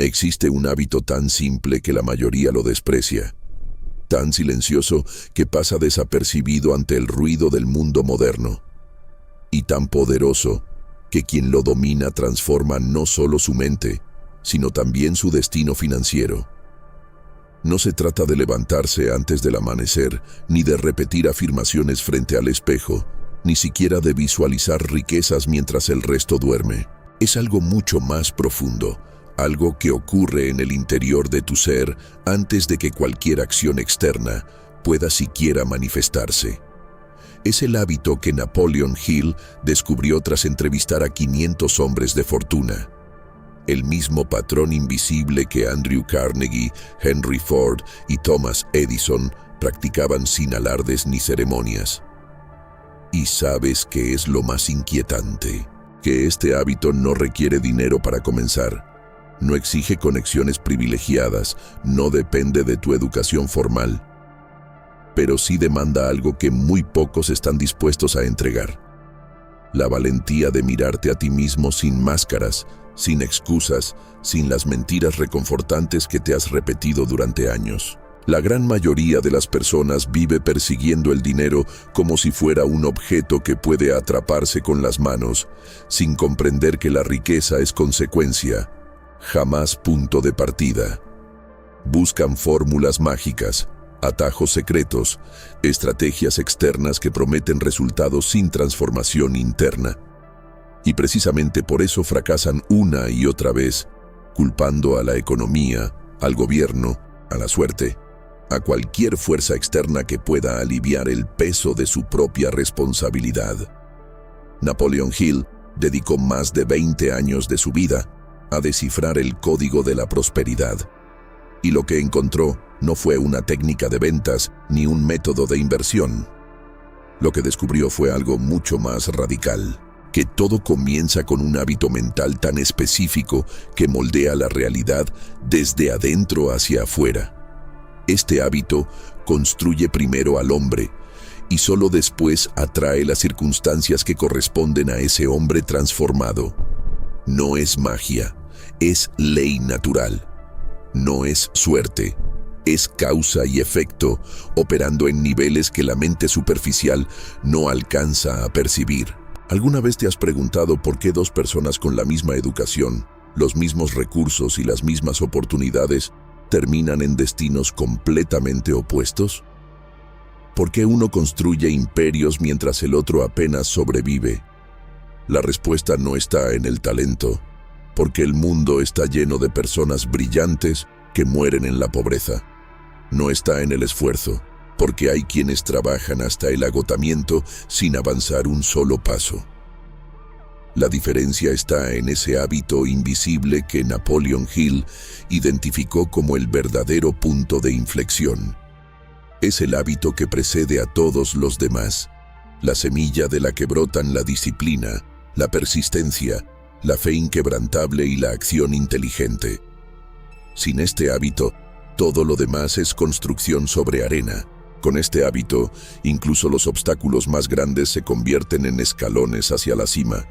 Existe un hábito tan simple que la mayoría lo desprecia, tan silencioso que pasa desapercibido ante el ruido del mundo moderno, y tan poderoso que quien lo domina transforma no solo su mente, sino también su destino financiero. No se trata de levantarse antes del amanecer, ni de repetir afirmaciones frente al espejo, ni siquiera de visualizar riquezas mientras el resto duerme. Es algo mucho más profundo, algo que ocurre en el interior de tu ser antes de que cualquier acción externa pueda siquiera manifestarse. Es el hábito que Napoleon Hill descubrió tras entrevistar a 500 hombres de fortuna. El mismo patrón invisible que Andrew Carnegie, Henry Ford y Thomas Edison practicaban sin alardes ni ceremonias. ¿Y sabes qué es lo más inquietante? Que este hábito no requiere dinero para comenzar. No exige conexiones privilegiadas, no depende de tu educación formal. Pero sí demanda algo que muy pocos están dispuestos a entregar. La valentía de mirarte a ti mismo sin máscaras, sin excusas, sin las mentiras reconfortantes que te has repetido durante años. La gran mayoría de las personas vive persiguiendo el dinero como si fuera un objeto que puede atraparse con las manos, sin comprender que la riqueza es consecuencia, jamás punto de partida. Buscan fórmulas mágicas, atajos secretos, estrategias externas que prometen resultados sin transformación interna. Y precisamente por eso fracasan una y otra vez, culpando a la economía, al gobierno, a la suerte, a cualquier fuerza externa que pueda aliviar el peso de su propia responsabilidad. Napoleon Hill dedicó más de 20 años de su vida a descifrar el código de la prosperidad. Y lo que encontró no fue una técnica de ventas ni un método de inversión. Lo que descubrió fue algo mucho más radical, que todo comienza con un hábito mental tan específico que moldea la realidad desde adentro hacia afuera. Este hábito construye primero al hombre y solo después atrae las circunstancias que corresponden a ese hombre transformado. No es magia, es ley natural. No es suerte, es causa y efecto, operando en niveles que la mente superficial no alcanza a percibir. ¿Alguna vez te has preguntado por qué dos personas con la misma educación, los mismos recursos y las mismas oportunidades terminan en destinos completamente opuestos? ¿Por qué uno construye imperios mientras el otro apenas sobrevive? La respuesta no está en el talento, porque el mundo está lleno de personas brillantes que mueren en la pobreza. No está en el esfuerzo, porque hay quienes trabajan hasta el agotamiento sin avanzar un solo paso. La diferencia está en ese hábito invisible que Napoleon Hill identificó como el verdadero punto de inflexión. Es el hábito que precede a todos los demás, la semilla de la que brotan la disciplina, la persistencia, la fe inquebrantable y la acción inteligente. Sin este hábito, todo lo demás es construcción sobre arena. Con este hábito, incluso los obstáculos más grandes se convierten en escalones hacia la cima.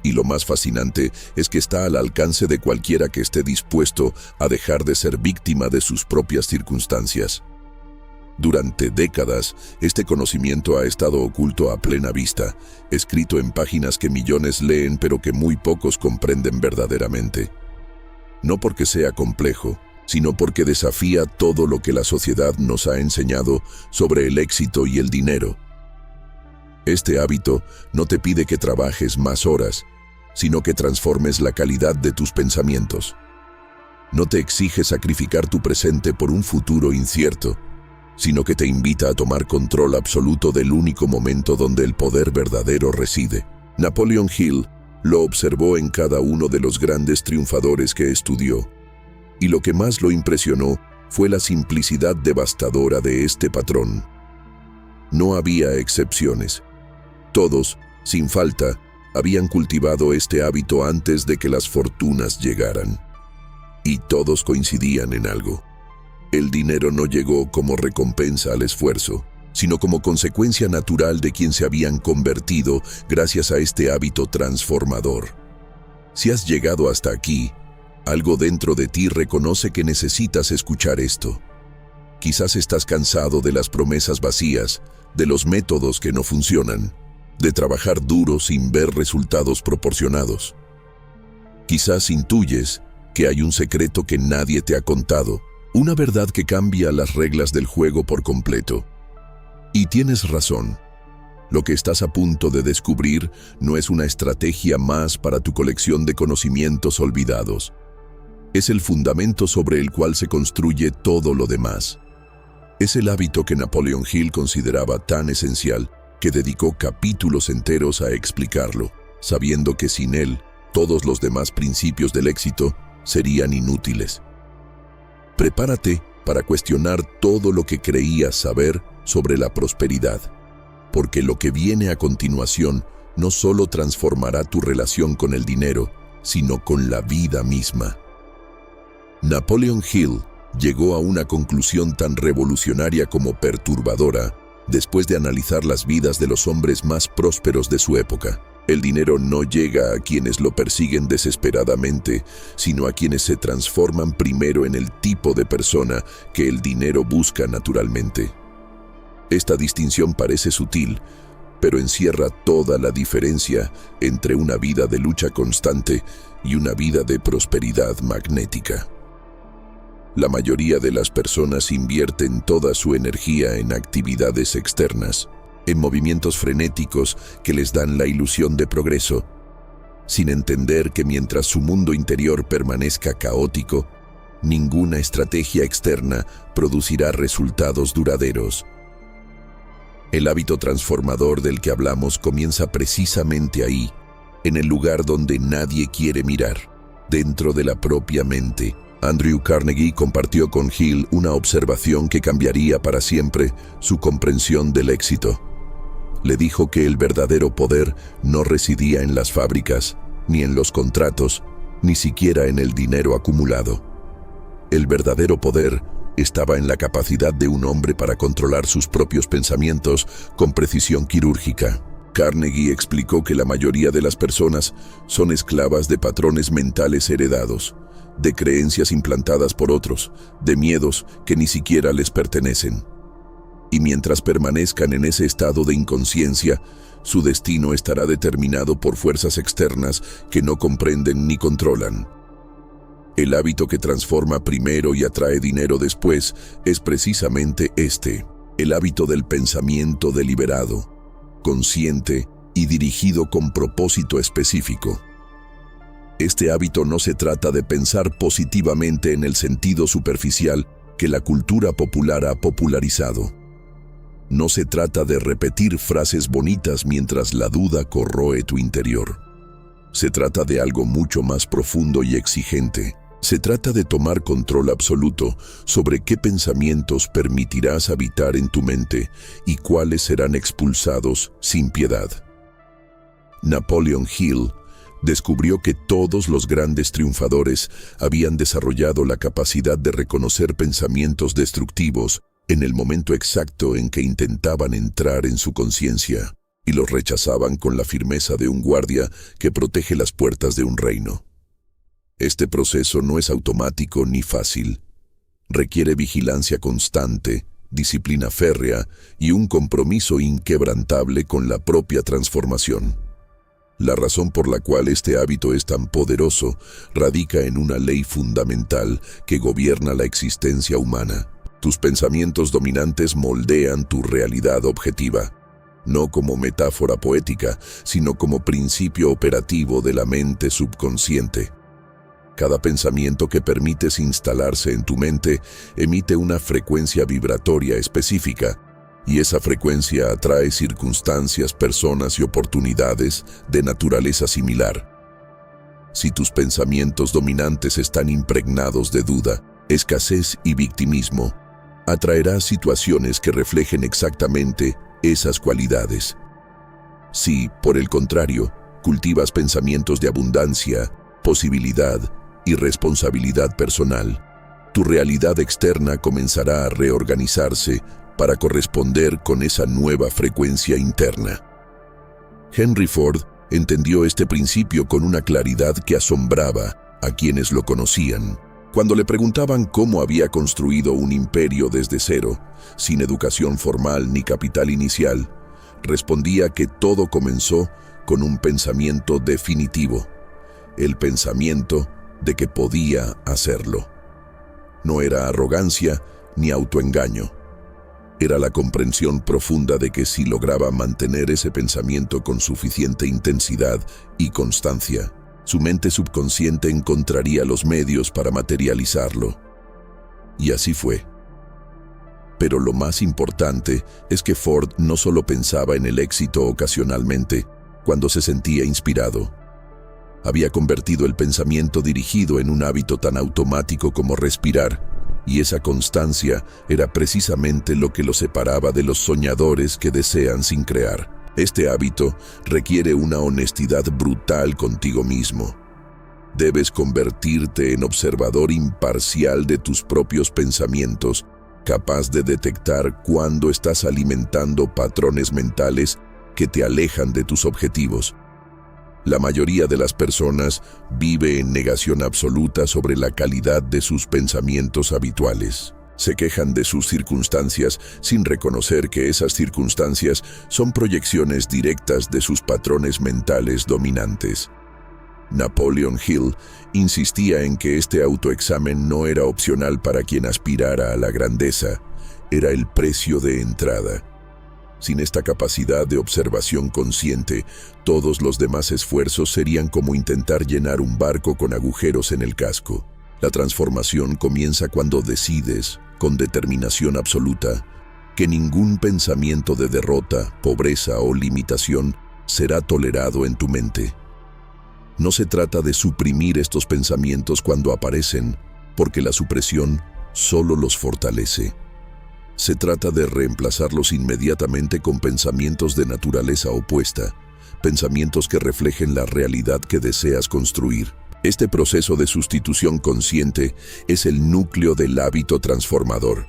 Y lo más fascinante es que está al alcance de cualquiera que esté dispuesto a dejar de ser víctima de sus propias circunstancias. Durante décadas, este conocimiento ha estado oculto a plena vista, escrito en páginas que millones leen pero que muy pocos comprenden verdaderamente. No porque sea complejo, sino porque desafía todo lo que la sociedad nos ha enseñado sobre el éxito y el dinero. Este hábito no te pide que trabajes más horas, sino que transformes la calidad de tus pensamientos. No te exige sacrificar tu presente por un futuro incierto, sino que te invita a tomar control absoluto del único momento donde el poder verdadero reside. Napoleon Hill lo observó en cada uno de los grandes triunfadores que estudió, y lo que más lo impresionó fue la simplicidad devastadora de este patrón. No había excepciones. Todos, sin falta, habían cultivado este hábito antes de que las fortunas llegaran. Y todos coincidían en algo. El dinero no llegó como recompensa al esfuerzo, sino como consecuencia natural de quien se habían convertido gracias a este hábito transformador. Si has llegado hasta aquí, Algo dentro de ti reconoce que necesitas escuchar esto. Quizás estás cansado de las promesas vacías, de los métodos que no funcionan, de trabajar duro sin ver resultados proporcionados. Quizás intuyes que hay un secreto que nadie te ha contado, una verdad que cambia las reglas del juego por completo. Y tienes razón. Lo que estás a punto de descubrir no es una estrategia más para tu colección de conocimientos olvidados. Es el fundamento sobre el cual se construye todo lo demás. Es el hábito que Napoleon Hill consideraba tan esencial que dedicó capítulos enteros a explicarlo, sabiendo que sin él, todos los demás principios del éxito serían inútiles. Prepárate para cuestionar todo lo que creías saber sobre la prosperidad, porque lo que viene a continuación no solo transformará tu relación con el dinero, sino con la vida misma. Napoleon Hill llegó a una conclusión tan revolucionaria como perturbadora después de analizar las vidas de los hombres más prósperos de su época. El dinero no llega a quienes lo persiguen desesperadamente, sino a quienes se transforman primero en el tipo de persona que el dinero busca naturalmente. Esta distinción parece sutil, pero encierra toda la diferencia entre una vida de lucha constante y una vida de prosperidad magnética. La mayoría de las personas invierten toda su energía en actividades externas, en movimientos frenéticos que les dan la ilusión de progreso, sin entender que mientras su mundo interior permanezca caótico, ninguna estrategia externa producirá resultados duraderos. El hábito transformador del que hablamos comienza precisamente ahí, en el lugar donde nadie quiere mirar, dentro de la propia mente. Andrew Carnegie compartió con Hill una observación que cambiaría para siempre su comprensión del éxito. Le dijo que el verdadero poder no residía en las fábricas, ni en los contratos, ni siquiera en el dinero acumulado. El verdadero poder estaba en la capacidad de un hombre para controlar sus propios pensamientos con precisión quirúrgica. Carnegie explicó que la mayoría de las personas son esclavas de patrones mentales heredados, de creencias implantadas por otros, de miedos que ni siquiera les pertenecen. Y mientras permanezcan en ese estado de inconsciencia, su destino estará determinado por fuerzas externas que no comprenden ni controlan. El hábito que transforma primero y atrae dinero después es precisamente este, el hábito del pensamiento deliberado, consciente y dirigido con propósito específico. Este hábito no se trata de pensar positivamente en el sentido superficial que la cultura popular ha popularizado. No se trata de repetir frases bonitas mientras la duda corroe tu interior. Se trata de algo mucho más profundo y exigente. Se trata de tomar control absoluto sobre qué pensamientos permitirás habitar en tu mente y cuáles serán expulsados sin piedad. Napoleon Hill descubrió que todos los grandes triunfadores habían desarrollado la capacidad de reconocer pensamientos destructivos en el momento exacto en que intentaban entrar en su conciencia, y los rechazaban con la firmeza de un guardia que protege las puertas de un reino. Este proceso no es automático ni fácil. Requiere vigilancia constante, disciplina férrea y un compromiso inquebrantable con la propia transformación. La razón por la cual este hábito es tan poderoso radica en una ley fundamental que gobierna la existencia humana. Tus pensamientos dominantes moldean tu realidad objetiva, no como metáfora poética, sino como principio operativo de la mente subconsciente. Cada pensamiento que permites instalarse en tu mente emite una frecuencia vibratoria específica, y esa frecuencia atrae circunstancias, personas y oportunidades de naturaleza similar. Si tus pensamientos dominantes están impregnados de duda, escasez y victimismo, atraerás situaciones que reflejen exactamente esas cualidades. Si, por el contrario, cultivas pensamientos de abundancia, posibilidad y responsabilidad personal, tu realidad externa comenzará a reorganizarse para corresponder con esa nueva frecuencia interna. Henry Ford entendió este principio con una claridad que asombraba a quienes lo conocían. Cuando le preguntaban cómo había construido un imperio desde cero, sin educación formal ni capital inicial, respondía que todo comenzó con un pensamiento definitivo, el pensamiento de que podía hacerlo. No era arrogancia ni autoengaño. Era la comprensión profunda de que si lograba mantener ese pensamiento con suficiente intensidad y constancia, su mente subconsciente encontraría los medios para materializarlo. Y así fue. Pero lo más importante es que Ford no solo pensaba en el éxito ocasionalmente, cuando se sentía inspirado. Había convertido el pensamiento dirigido en un hábito tan automático como respirar, y esa constancia era precisamente lo que lo separaba de los soñadores que desean sin crear. Este hábito requiere una honestidad brutal contigo mismo. Debes convertirte en observador imparcial de tus propios pensamientos, capaz de detectar cuándo estás alimentando patrones mentales que te alejan de tus objetivos. La mayoría de las personas vive en negación absoluta sobre la calidad de sus pensamientos habituales. Se quejan de sus circunstancias sin reconocer que esas circunstancias son proyecciones directas de sus patrones mentales dominantes. Napoleon Hill insistía en que este autoexamen no era opcional para quien aspirara a la grandeza, era el precio de entrada. Sin esta capacidad de observación consciente, todos los demás esfuerzos serían como intentar llenar un barco con agujeros en el casco. La transformación comienza cuando decides, con determinación absoluta, que ningún pensamiento de derrota, pobreza o limitación será tolerado en tu mente. No se trata de suprimir estos pensamientos cuando aparecen, porque la supresión solo los fortalece. Se trata de reemplazarlos inmediatamente con pensamientos de naturaleza opuesta, pensamientos que reflejen la realidad que deseas construir. Este proceso de sustitución consciente es el núcleo del hábito transformador.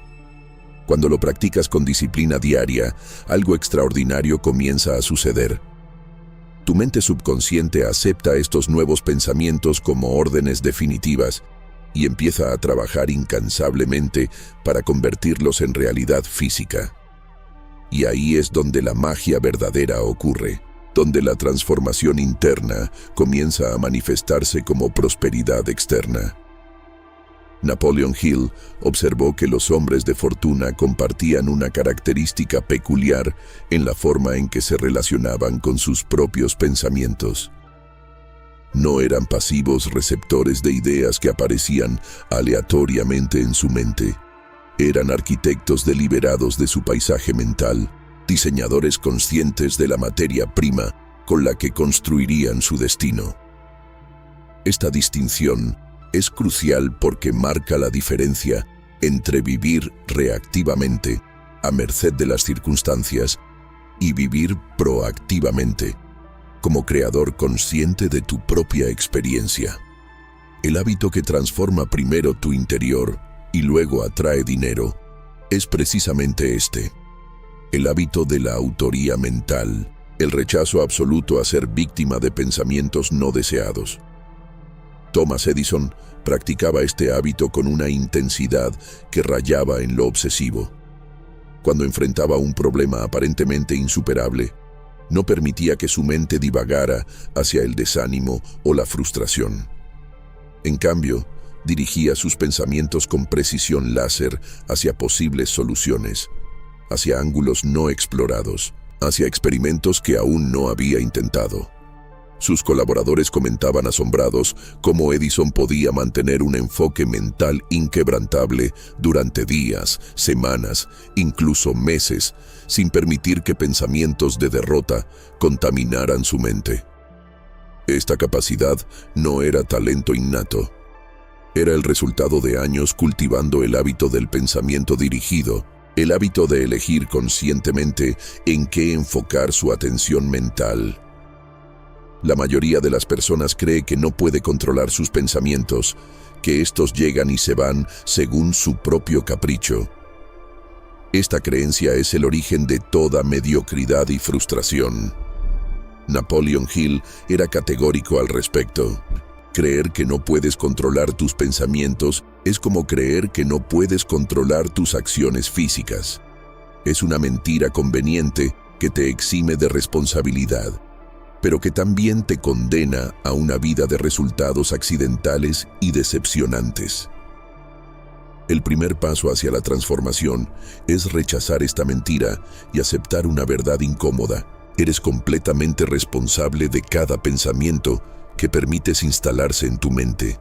Cuando lo practicas con disciplina diaria, algo extraordinario comienza a suceder. Tu mente subconsciente acepta estos nuevos pensamientos como órdenes definitivas y empieza a trabajar incansablemente para convertirlos en realidad física. Y ahí es donde la magia verdadera ocurre, donde la transformación interna comienza a manifestarse como prosperidad externa. Napoleon Hill observó que los hombres de fortuna compartían una característica peculiar en la forma en que se relacionaban con sus propios pensamientos. No eran pasivos receptores de ideas que aparecían aleatoriamente en su mente. Eran arquitectos deliberados de su paisaje mental, diseñadores conscientes de la materia prima con la que construirían su destino. Esta distinción es crucial porque marca la diferencia entre vivir reactivamente, a merced de las circunstancias, y vivir proactivamente, como creador consciente de tu propia experiencia. El hábito que transforma primero tu interior y luego atrae dinero es precisamente este: el hábito de la autoría mental, el rechazo absoluto a ser víctima de pensamientos no deseados. Thomas Edison practicaba este hábito con una intensidad que rayaba en lo obsesivo. Cuando enfrentaba un problema aparentemente insuperable, no permitía que su mente divagara hacia el desánimo o la frustración. En cambio, dirigía sus pensamientos con precisión láser hacia posibles soluciones, hacia ángulos no explorados, hacia experimentos que aún no había intentado. Sus colaboradores comentaban asombrados cómo Edison podía mantener un enfoque mental inquebrantable durante días, semanas, incluso meses, sin permitir que pensamientos de derrota contaminaran su mente. Esta capacidad no era talento innato. Era el resultado de años cultivando el hábito del pensamiento dirigido, el hábito de elegir conscientemente en qué enfocar su atención mental. La mayoría de las personas cree que no puede controlar sus pensamientos, que estos llegan y se van según su propio capricho. Esta creencia es el origen de toda mediocridad y frustración. Napoleon Hill era categórico al respecto. Creer que no puedes controlar tus pensamientos es como creer que no puedes controlar tus acciones físicas. Es una mentira conveniente que te exime de responsabilidad, pero que también te condena a una vida de resultados accidentales y decepcionantes. El primer paso hacia la transformación es rechazar esta mentira y aceptar una verdad incómoda. Eres completamente responsable de cada pensamiento que permites instalarse en tu mente.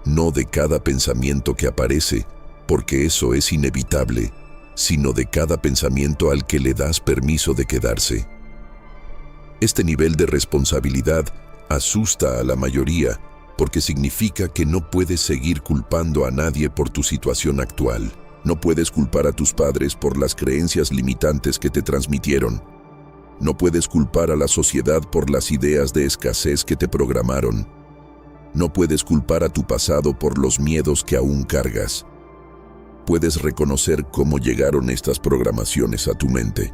No de cada pensamiento que aparece, porque eso es inevitable, sino de cada pensamiento al que le das permiso de quedarse. Este nivel de responsabilidad asusta a la mayoría, porque significa que no puedes seguir culpando a nadie por tu situación actual. No puedes culpar a tus padres por las creencias limitantes que te transmitieron. No puedes culpar a la sociedad por las ideas de escasez que te programaron. No puedes culpar a tu pasado por los miedos que aún cargas. Puedes reconocer cómo llegaron estas programaciones a tu mente,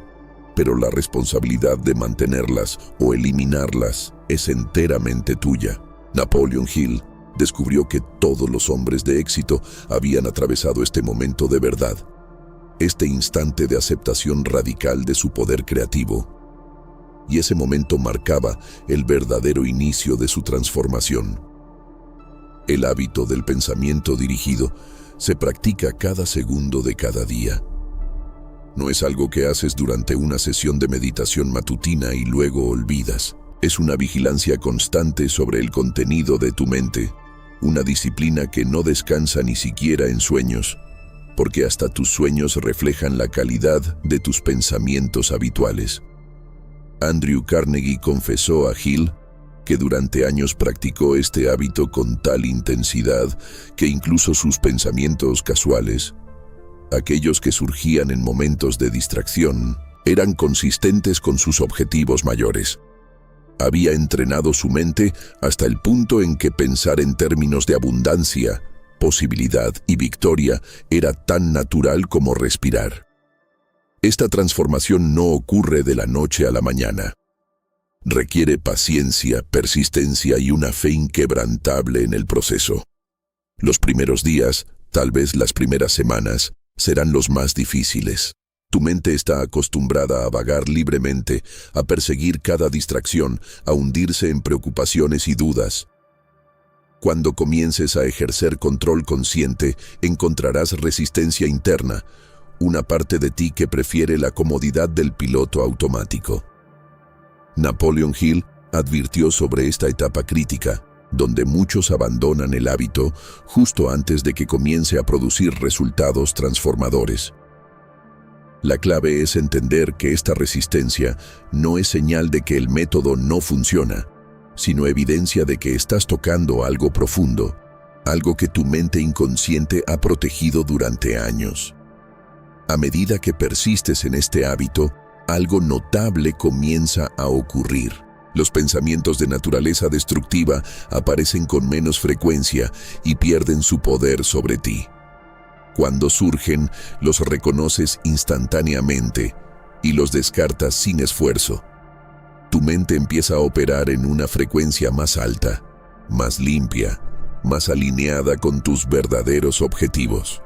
pero la responsabilidad de mantenerlas o eliminarlas es enteramente tuya. Napoleon Hill descubrió que todos los hombres de éxito habían atravesado este momento de verdad, este instante de aceptación radical de su poder creativo. Y ese momento marcaba el verdadero inicio de su transformación. El hábito del pensamiento dirigido se practica cada segundo de cada día. No es algo que haces durante una sesión de meditación matutina y luego olvidas. Es una vigilancia constante sobre el contenido de tu mente, una disciplina que no descansa ni siquiera en sueños, porque hasta tus sueños reflejan la calidad de tus pensamientos habituales. Andrew Carnegie confesó a Hill que durante años practicó este hábito con tal intensidad que incluso sus pensamientos casuales, aquellos que surgían en momentos de distracción, eran consistentes con sus objetivos mayores. Había entrenado su mente hasta el punto en que pensar en términos de abundancia, posibilidad y victoria era tan natural como respirar. Esta transformación no ocurre de la noche a la mañana. Requiere paciencia, persistencia y una fe inquebrantable en el proceso. Los primeros días, tal vez las primeras semanas, serán los más difíciles. Tu mente está acostumbrada a vagar libremente, a perseguir cada distracción, a hundirse en preocupaciones y dudas. Cuando comiences a ejercer control consciente, encontrarás resistencia interna, una parte de ti que prefiere la comodidad del piloto automático. Napoleon Hill advirtió sobre esta etapa crítica, donde muchos abandonan el hábito justo antes de que comience a producir resultados transformadores. La clave es entender que esta resistencia no es señal de que el método no funciona, sino evidencia de que estás tocando algo profundo, algo que tu mente inconsciente ha protegido durante años. A medida que persistes en este hábito, algo notable comienza a ocurrir. Los pensamientos de naturaleza destructiva aparecen con menos frecuencia y pierden su poder sobre ti. Cuando surgen, los reconoces instantáneamente y los descartas sin esfuerzo. Tu mente empieza a operar en una frecuencia más alta, más limpia, más alineada con tus verdaderos objetivos.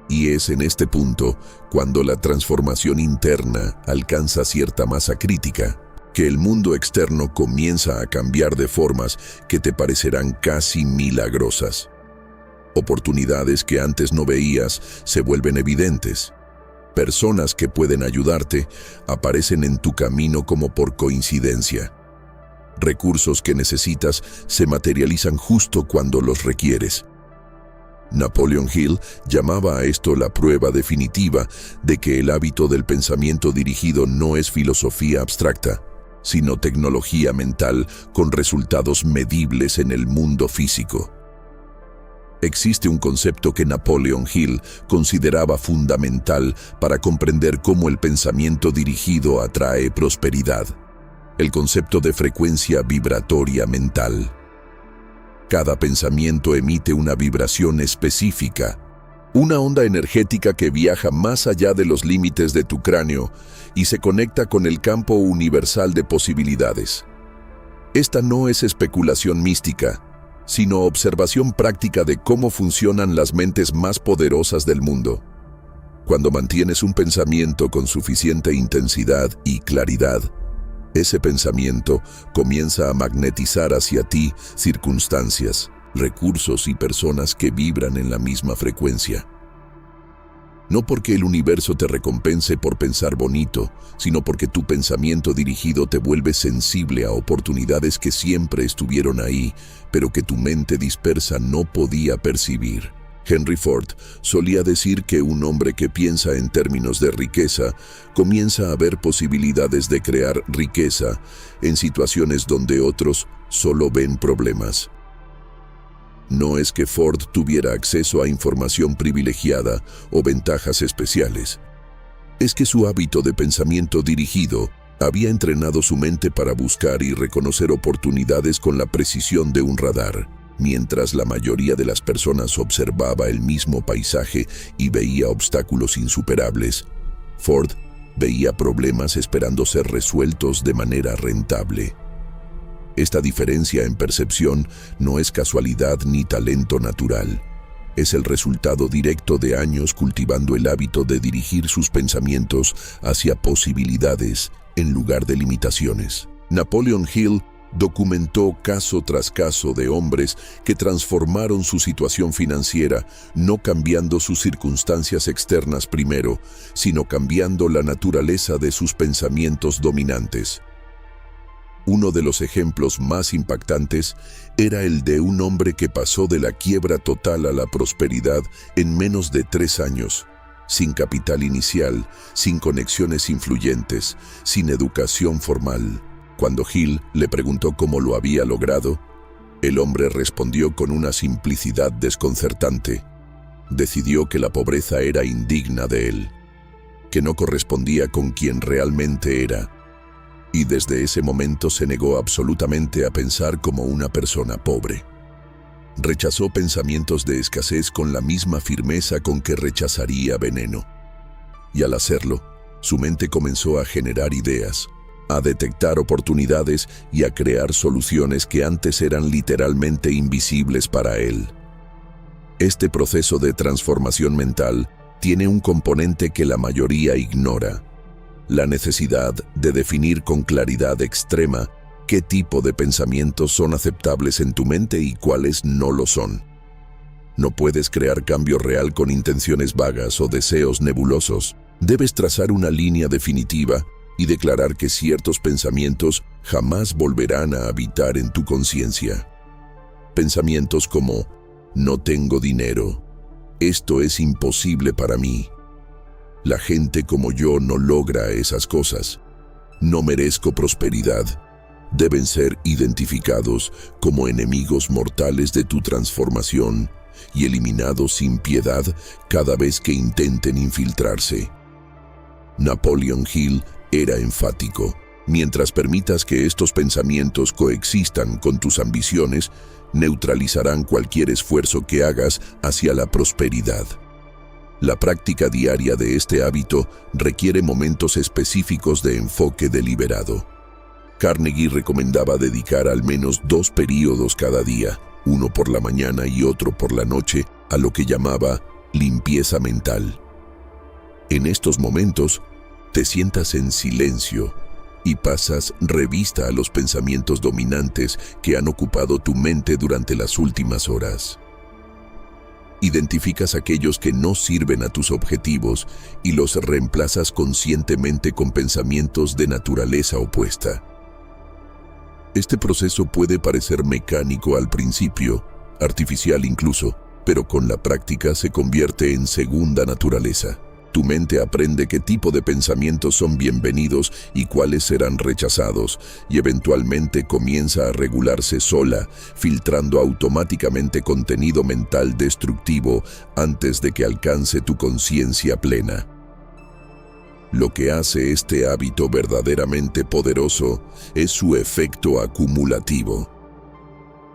Y es en este punto, cuando la transformación interna alcanza cierta masa crítica, que el mundo externo comienza a cambiar de formas que te parecerán casi milagrosas. Oportunidades que antes no veías se vuelven evidentes. Personas que pueden ayudarte aparecen en tu camino como por coincidencia. Recursos que necesitas se materializan justo cuando los requieres. Napoleon Hill llamaba a esto la prueba definitiva de que el hábito del pensamiento dirigido no es filosofía abstracta, sino tecnología mental con resultados medibles en el mundo físico. Existe un concepto que Napoleon Hill consideraba fundamental para comprender cómo el pensamiento dirigido atrae prosperidad: el concepto de frecuencia vibratoria mental. Cada pensamiento emite una vibración específica, una onda energética que viaja más allá de los límites de tu cráneo y se conecta con el campo universal de posibilidades. Esta no es especulación mística, sino observación práctica de cómo funcionan las mentes más poderosas del mundo. Cuando mantienes un pensamiento con suficiente intensidad y claridad, ese pensamiento comienza a magnetizar hacia ti circunstancias, recursos y personas que vibran en la misma frecuencia. No porque el universo te recompense por pensar bonito, sino porque tu pensamiento dirigido te vuelve sensible a oportunidades que siempre estuvieron ahí, pero que tu mente dispersa no podía percibir. Henry Ford solía decir que un hombre que piensa en términos de riqueza comienza a ver posibilidades de crear riqueza en situaciones donde otros solo ven problemas. No es que Ford tuviera acceso a información privilegiada o ventajas especiales. Es que su hábito de pensamiento dirigido había entrenado su mente para buscar y reconocer oportunidades con la precisión de un radar. Mientras la mayoría de las personas observaba el mismo paisaje y veía obstáculos insuperables, Ford veía problemas esperando ser resueltos de manera rentable. Esta diferencia en percepción no es casualidad ni talento natural. Es el resultado directo de años cultivando el hábito de dirigir sus pensamientos hacia posibilidades en lugar de limitaciones. Napoleon Hill documentó caso tras caso de hombres que transformaron su situación financiera, no cambiando sus circunstancias externas primero, sino cambiando la naturaleza de sus pensamientos dominantes. Uno de los ejemplos más impactantes era el de un hombre que pasó de la quiebra total a la prosperidad en menos de 3 años, sin capital inicial, sin conexiones influyentes, sin educación formal. Cuando Hill le preguntó cómo lo había logrado, el hombre respondió con una simplicidad desconcertante. Decidió que la pobreza era indigna de él, que no correspondía con quien realmente era, y desde ese momento se negó absolutamente a pensar como una persona pobre. Rechazó pensamientos de escasez con la misma firmeza con que rechazaría veneno. Y al hacerlo, su mente comenzó a generar ideas, a detectar oportunidades y a crear soluciones que antes eran literalmente invisibles para él. Este proceso de transformación mental tiene un componente que la mayoría ignora: la necesidad de definir con claridad extrema qué tipo de pensamientos son aceptables en tu mente y cuáles no lo son. No puedes crear cambio real con intenciones vagas o deseos nebulosos. Debes trazar una línea definitiva y declarar que ciertos pensamientos jamás volverán a habitar en tu conciencia. Pensamientos como: no tengo dinero, esto es imposible para mí, la gente como yo no logra esas cosas, no merezco prosperidad, deben ser identificados como enemigos mortales de tu transformación y eliminados sin piedad cada vez que intenten infiltrarse. Napoleon Hill era enfático: mientras permitas que estos pensamientos coexistan con tus ambiciones, neutralizarán cualquier esfuerzo que hagas hacia la prosperidad. La práctica diaria de este hábito requiere momentos específicos de enfoque deliberado. Carnegie recomendaba dedicar al menos 2 períodos cada día, uno por la mañana y otro por la noche, a lo que llamaba limpieza mental. En estos momentos, te sientas en silencio y pasas revista a los pensamientos dominantes que han ocupado tu mente durante las últimas horas. Identificas aquellos que no sirven a tus objetivos y los reemplazas conscientemente con pensamientos de naturaleza opuesta. Este proceso puede parecer mecánico al principio, artificial incluso, pero con la práctica se convierte en segunda naturaleza. Tu mente aprende qué tipo de pensamientos son bienvenidos y cuáles serán rechazados, y eventualmente comienza a regularse sola, filtrando automáticamente contenido mental destructivo antes de que alcance tu conciencia plena. Lo que hace este hábito verdaderamente poderoso es su efecto acumulativo.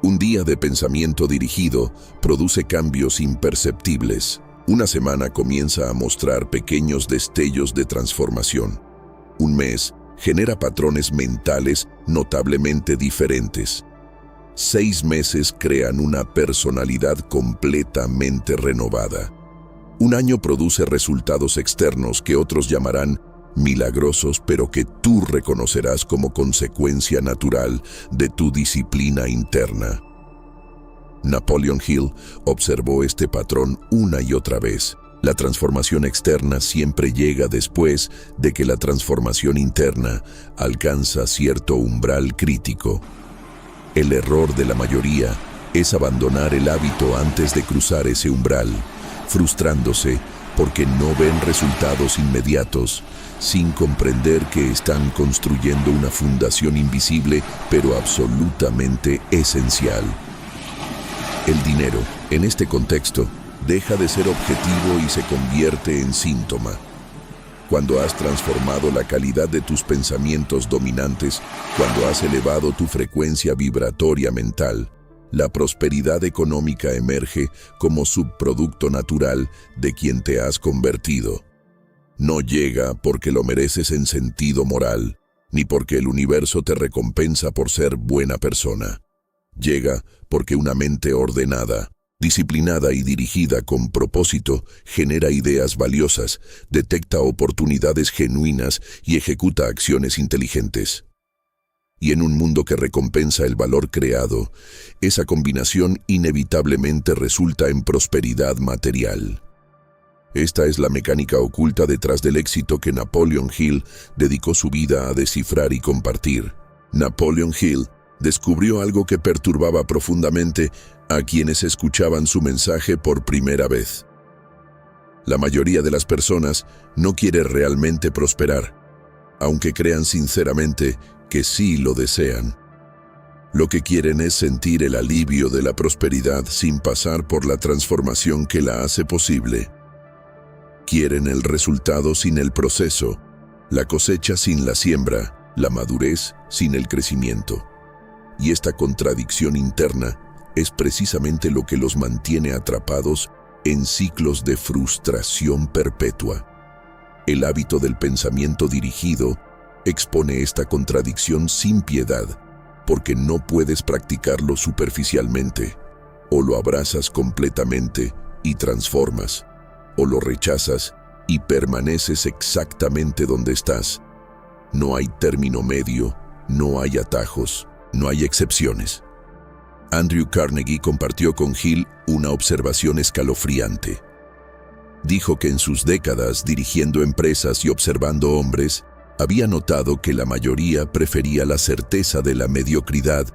Un día de pensamiento dirigido produce cambios imperceptibles. Una semana comienza a mostrar pequeños destellos de transformación. Un mes genera patrones mentales notablemente diferentes. 6 meses crean una personalidad completamente renovada. Un año produce resultados externos que otros llamarán milagrosos, pero que tú reconocerás como consecuencia natural de tu disciplina interna. Napoleon Hill observó este patrón una y otra vez. La transformación externa siempre llega después de que la transformación interna alcanza cierto umbral crítico. El error de la mayoría es abandonar el hábito antes de cruzar ese umbral, frustrándose porque no ven resultados inmediatos, sin comprender que están construyendo una fundación invisible pero absolutamente esencial. El dinero, en este contexto, deja de ser objetivo y se convierte en síntoma. Cuando has transformado la calidad de tus pensamientos dominantes, cuando has elevado tu frecuencia vibratoria mental, la prosperidad económica emerge como subproducto natural de quien te has convertido. No llega porque lo mereces en sentido moral, ni porque el universo te recompensa por ser buena persona. Llega porque una mente ordenada, disciplinada y dirigida con propósito genera ideas valiosas, detecta oportunidades genuinas y ejecuta acciones inteligentes. Y en un mundo que recompensa el valor creado, esa combinación inevitablemente resulta en prosperidad material. Esta es la mecánica oculta detrás del éxito que Napoleon Hill dedicó su vida a descifrar y compartir. Napoleon Hill descubrió algo que perturbaba profundamente a quienes escuchaban su mensaje por primera vez. La mayoría de las personas no quiere realmente prosperar, aunque crean sinceramente que sí lo desean. Lo que quieren es sentir el alivio de la prosperidad sin pasar por la transformación que la hace posible. Quieren el resultado sin el proceso, la cosecha sin la siembra, la madurez sin el crecimiento. Y esta contradicción interna es precisamente lo que los mantiene atrapados en ciclos de frustración perpetua. El hábito del pensamiento dirigido expone esta contradicción sin piedad, porque no puedes practicarlo superficialmente. O lo abrazas completamente y transformas, o lo rechazas y permaneces exactamente donde estás. No hay término medio, no hay atajos, no hay excepciones. Andrew Carnegie compartió con Hill una observación escalofriante. Dijo que en sus décadas dirigiendo empresas y observando hombres, había notado que la mayoría prefería la certeza de la mediocridad,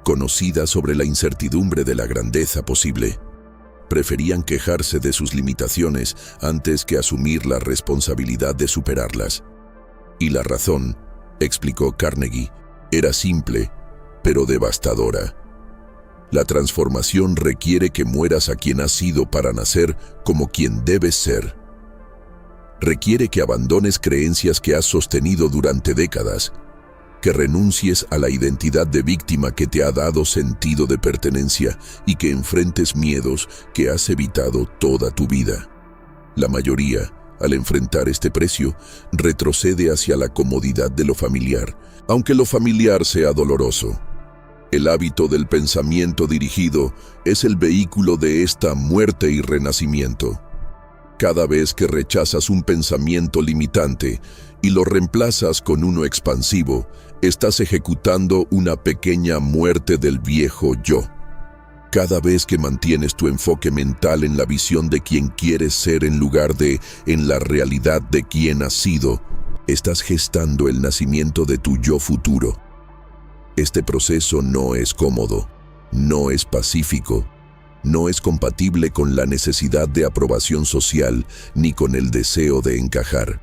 conocida sobre la incertidumbre de la grandeza posible. Preferían quejarse de sus limitaciones antes que asumir la responsabilidad de superarlas. Y la razón, explicó Carnegie, era simple, pero devastadora. La transformación requiere que mueras a quien has sido para nacer como quien debes ser. Requiere que abandones creencias que has sostenido durante décadas, que renuncies a la identidad de víctima que te ha dado sentido de pertenencia y que enfrentes miedos que has evitado toda tu vida. La mayoría, al enfrentar este precio, retrocede hacia la comodidad de lo familiar, aunque lo familiar sea doloroso. El hábito del pensamiento dirigido es el vehículo de esta muerte y renacimiento. Cada vez que rechazas un pensamiento limitante y lo reemplazas con uno expansivo, estás ejecutando una pequeña muerte del viejo yo. Cada vez que mantienes tu enfoque mental en la visión de quien quieres ser en lugar de en la realidad de quien has sido, estás gestando el nacimiento de tu yo futuro. Este proceso no es cómodo, no es pacífico, no es compatible con la necesidad de aprobación social ni con el deseo de encajar.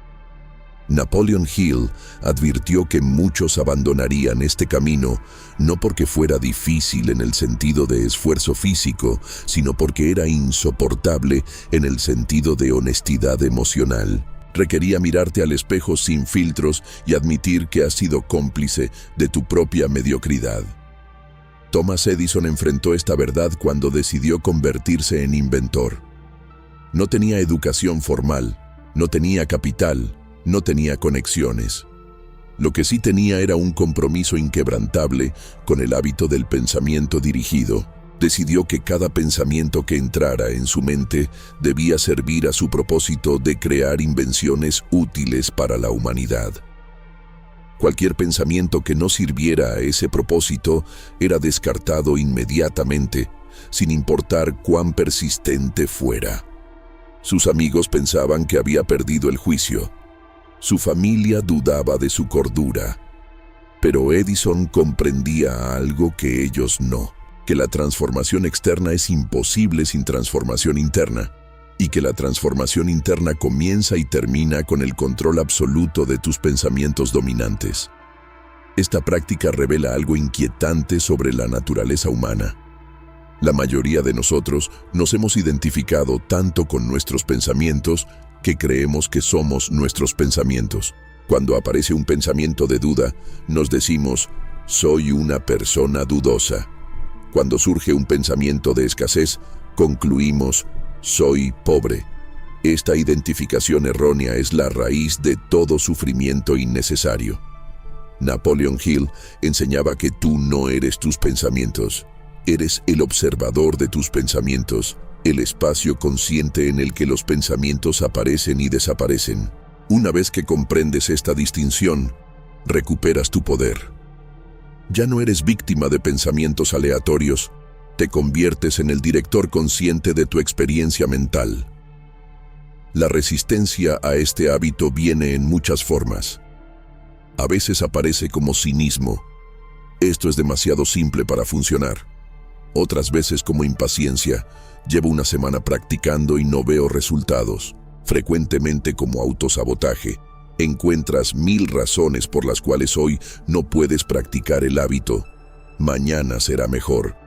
Napoleon Hill advirtió que muchos abandonarían este camino no porque fuera difícil en el sentido de esfuerzo físico, sino porque era insoportable en el sentido de honestidad emocional. Requería mirarte al espejo sin filtros y admitir que has sido cómplice de tu propia mediocridad. Thomas Edison enfrentó esta verdad cuando decidió convertirse en inventor. No tenía educación formal, no tenía capital, no tenía conexiones. Lo que sí tenía era un compromiso inquebrantable con el hábito del pensamiento dirigido. Decidió que cada pensamiento que entrara en su mente debía servir a su propósito de crear invenciones útiles para la humanidad. Cualquier pensamiento que no sirviera a ese propósito era descartado inmediatamente, sin importar cuán persistente fuera. Sus amigos pensaban que había perdido el juicio. Su familia dudaba de su cordura. Pero Edison comprendía algo que ellos no, que la transformación externa es imposible sin transformación interna, y que la transformación interna comienza y termina con el control absoluto de tus pensamientos dominantes. Esta práctica revela algo inquietante sobre la naturaleza humana. La mayoría de nosotros nos hemos identificado tanto con nuestros pensamientos que creemos que somos nuestros pensamientos. Cuando aparece un pensamiento de duda, nos decimos, soy una persona dudosa. Cuando surge un pensamiento de escasez, concluimos, soy pobre. Esta identificación errónea es la raíz de todo sufrimiento innecesario. Napoleon Hill enseñaba que tú no eres tus pensamientos. Eres el observador de tus pensamientos, el espacio consciente en el que los pensamientos aparecen y desaparecen. Una vez que comprendes esta distinción, recuperas tu poder. Ya no eres víctima de pensamientos aleatorios, te conviertes en el director consciente de tu experiencia mental. La resistencia a este hábito viene en muchas formas. A veces aparece como cinismo. Esto es demasiado simple para funcionar. Otras veces como impaciencia. Llevo una semana practicando y no veo resultados. Frecuentemente como autosabotaje. Encuentras 1000 razones por las cuales hoy no puedes practicar el hábito. Mañana será mejor.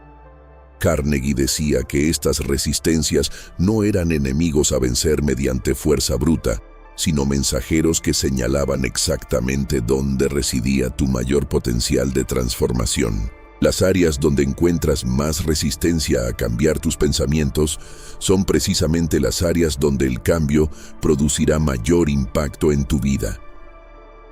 Carnegie decía que estas resistencias no eran enemigos a vencer mediante fuerza bruta, sino mensajeros que señalaban exactamente dónde residía tu mayor potencial de transformación. Las áreas donde encuentras más resistencia a cambiar tus pensamientos son precisamente las áreas donde el cambio producirá mayor impacto en tu vida.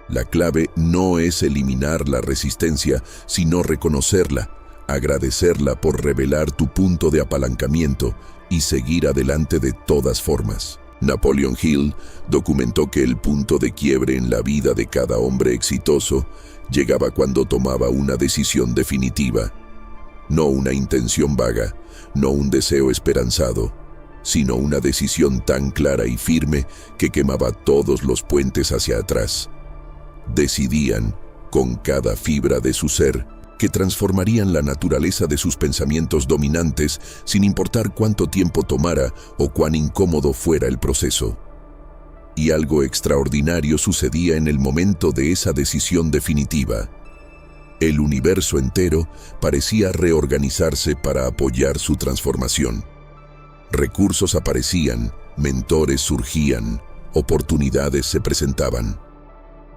La clave no es eliminar la resistencia, sino reconocerla, agradecerla por revelar tu punto de apalancamiento y seguir adelante de todas formas. Napoleon Hill documentó que el punto de quiebre en la vida de cada hombre exitoso llegaba cuando tomaba una decisión definitiva, no una intención vaga, no un deseo esperanzado, sino una decisión tan clara y firme que quemaba todos los puentes hacia atrás. Decidían, con cada fibra de su ser, que transformarían la naturaleza de sus pensamientos dominantes sin importar cuánto tiempo tomara o cuán incómodo fuera el proceso. Y algo extraordinario sucedía en el momento de esa decisión definitiva. El universo entero parecía reorganizarse para apoyar su transformación. Recursos aparecían, mentores surgían, oportunidades se presentaban.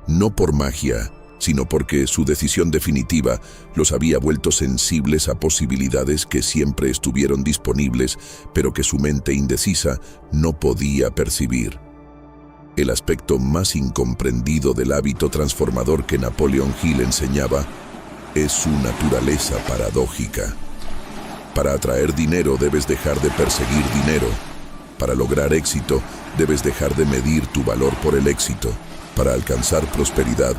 No por magia, sino porque su decisión definitiva los había vuelto sensibles a posibilidades que siempre estuvieron disponibles, pero que su mente indecisa no podía percibir. El aspecto más incomprendido del hábito transformador que Napoleon Hill enseñaba es su naturaleza paradójica. Para atraer dinero debes dejar de perseguir dinero. Para lograr éxito debes dejar de medir tu valor por el éxito. Para alcanzar prosperidad,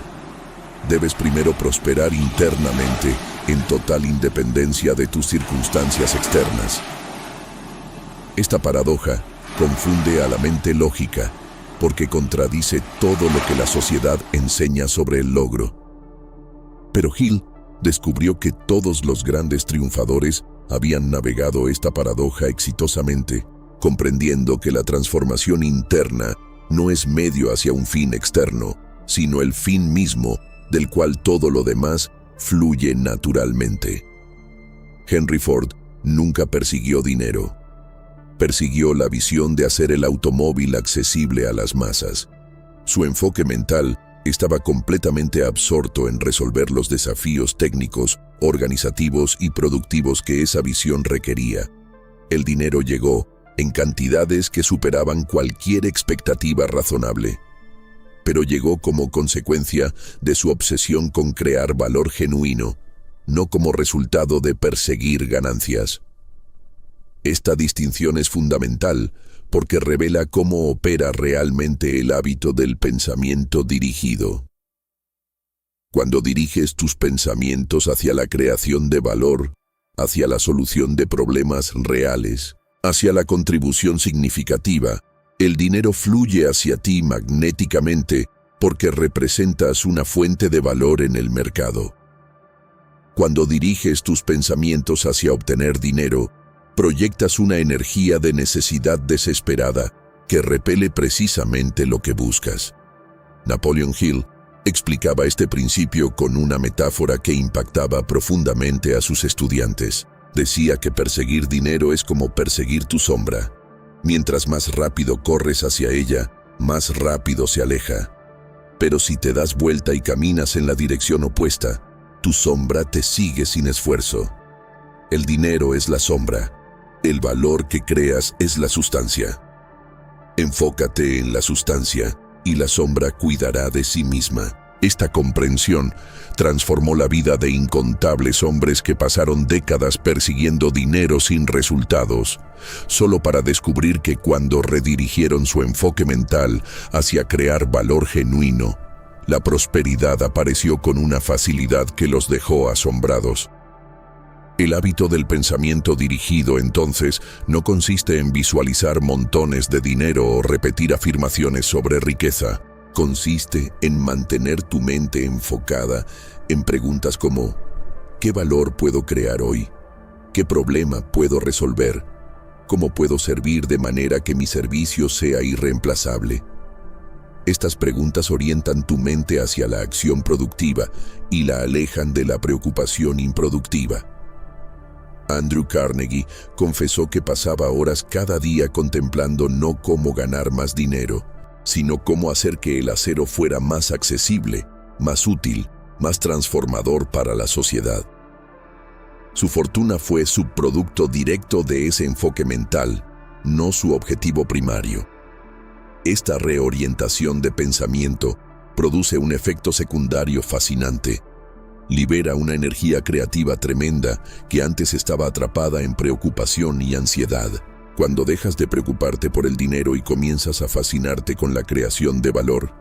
debes primero prosperar internamente en total independencia de tus circunstancias externas. Esta paradoja confunde a la mente lógica porque contradice todo lo que la sociedad enseña sobre el logro. Pero Hill descubrió que todos los grandes triunfadores habían navegado esta paradoja exitosamente, comprendiendo que la transformación interna no es medio hacia un fin externo, sino el fin mismo del cual todo lo demás fluye naturalmente. Henry Ford nunca persiguió dinero. Persiguió la visión de hacer el automóvil accesible a las masas. Su enfoque mental estaba completamente absorto en resolver los desafíos técnicos, organizativos y productivos que esa visión requería. El dinero llegó en cantidades que superaban cualquier expectativa razonable. pero llegó como consecuencia de su obsesión con crear valor genuino, no como resultado de perseguir ganancias. Esta distinción es fundamental porque revela cómo opera realmente el hábito del pensamiento dirigido. Cuando diriges tus pensamientos hacia la creación de valor, hacia la solución de problemas reales, hacia la contribución significativa, el dinero fluye hacia ti magnéticamente porque representas una fuente de valor en el mercado. Cuando diriges tus pensamientos hacia obtener dinero, proyectas una energía de necesidad desesperada que repele precisamente lo que buscas. Napoleon Hill explicaba este principio con una metáfora que impactaba profundamente a sus estudiantes. Decía que perseguir dinero es como perseguir tu sombra. Mientras más rápido corres hacia ella, más rápido se aleja. Pero si te das vuelta y caminas en la dirección opuesta, tu sombra te sigue sin esfuerzo. El dinero es la sombra. El valor que creas es la sustancia. Enfócate en la sustancia y la sombra cuidará de sí misma. Esta comprensión transformó la vida de incontables hombres que pasaron décadas persiguiendo dinero sin resultados, solo para descubrir que cuando redirigieron su enfoque mental hacia crear valor genuino, la prosperidad apareció con una facilidad que los dejó asombrados. El hábito del pensamiento dirigido, entonces, no consiste en visualizar montones de dinero o repetir afirmaciones sobre riqueza. Consiste en mantener tu mente enfocada en preguntas como ¿qué valor puedo crear hoy? ¿Qué problema puedo resolver? ¿Cómo puedo servir de manera que mi servicio sea irreemplazable? Estas preguntas orientan tu mente hacia la acción productiva y la alejan de la preocupación improductiva. Andrew Carnegie confesó que pasaba horas cada día contemplando no cómo ganar más dinero, sino cómo hacer que el acero fuera más accesible, más útil, más transformador para la sociedad. Su fortuna fue subproducto directo de ese enfoque mental, no su objetivo primario. Esta reorientación de pensamiento produce un efecto secundario fascinante. Libera una energía creativa tremenda que antes estaba atrapada en preocupación y ansiedad. Cuando dejas de preocuparte por el dinero y comienzas a fascinarte con la creación de valor,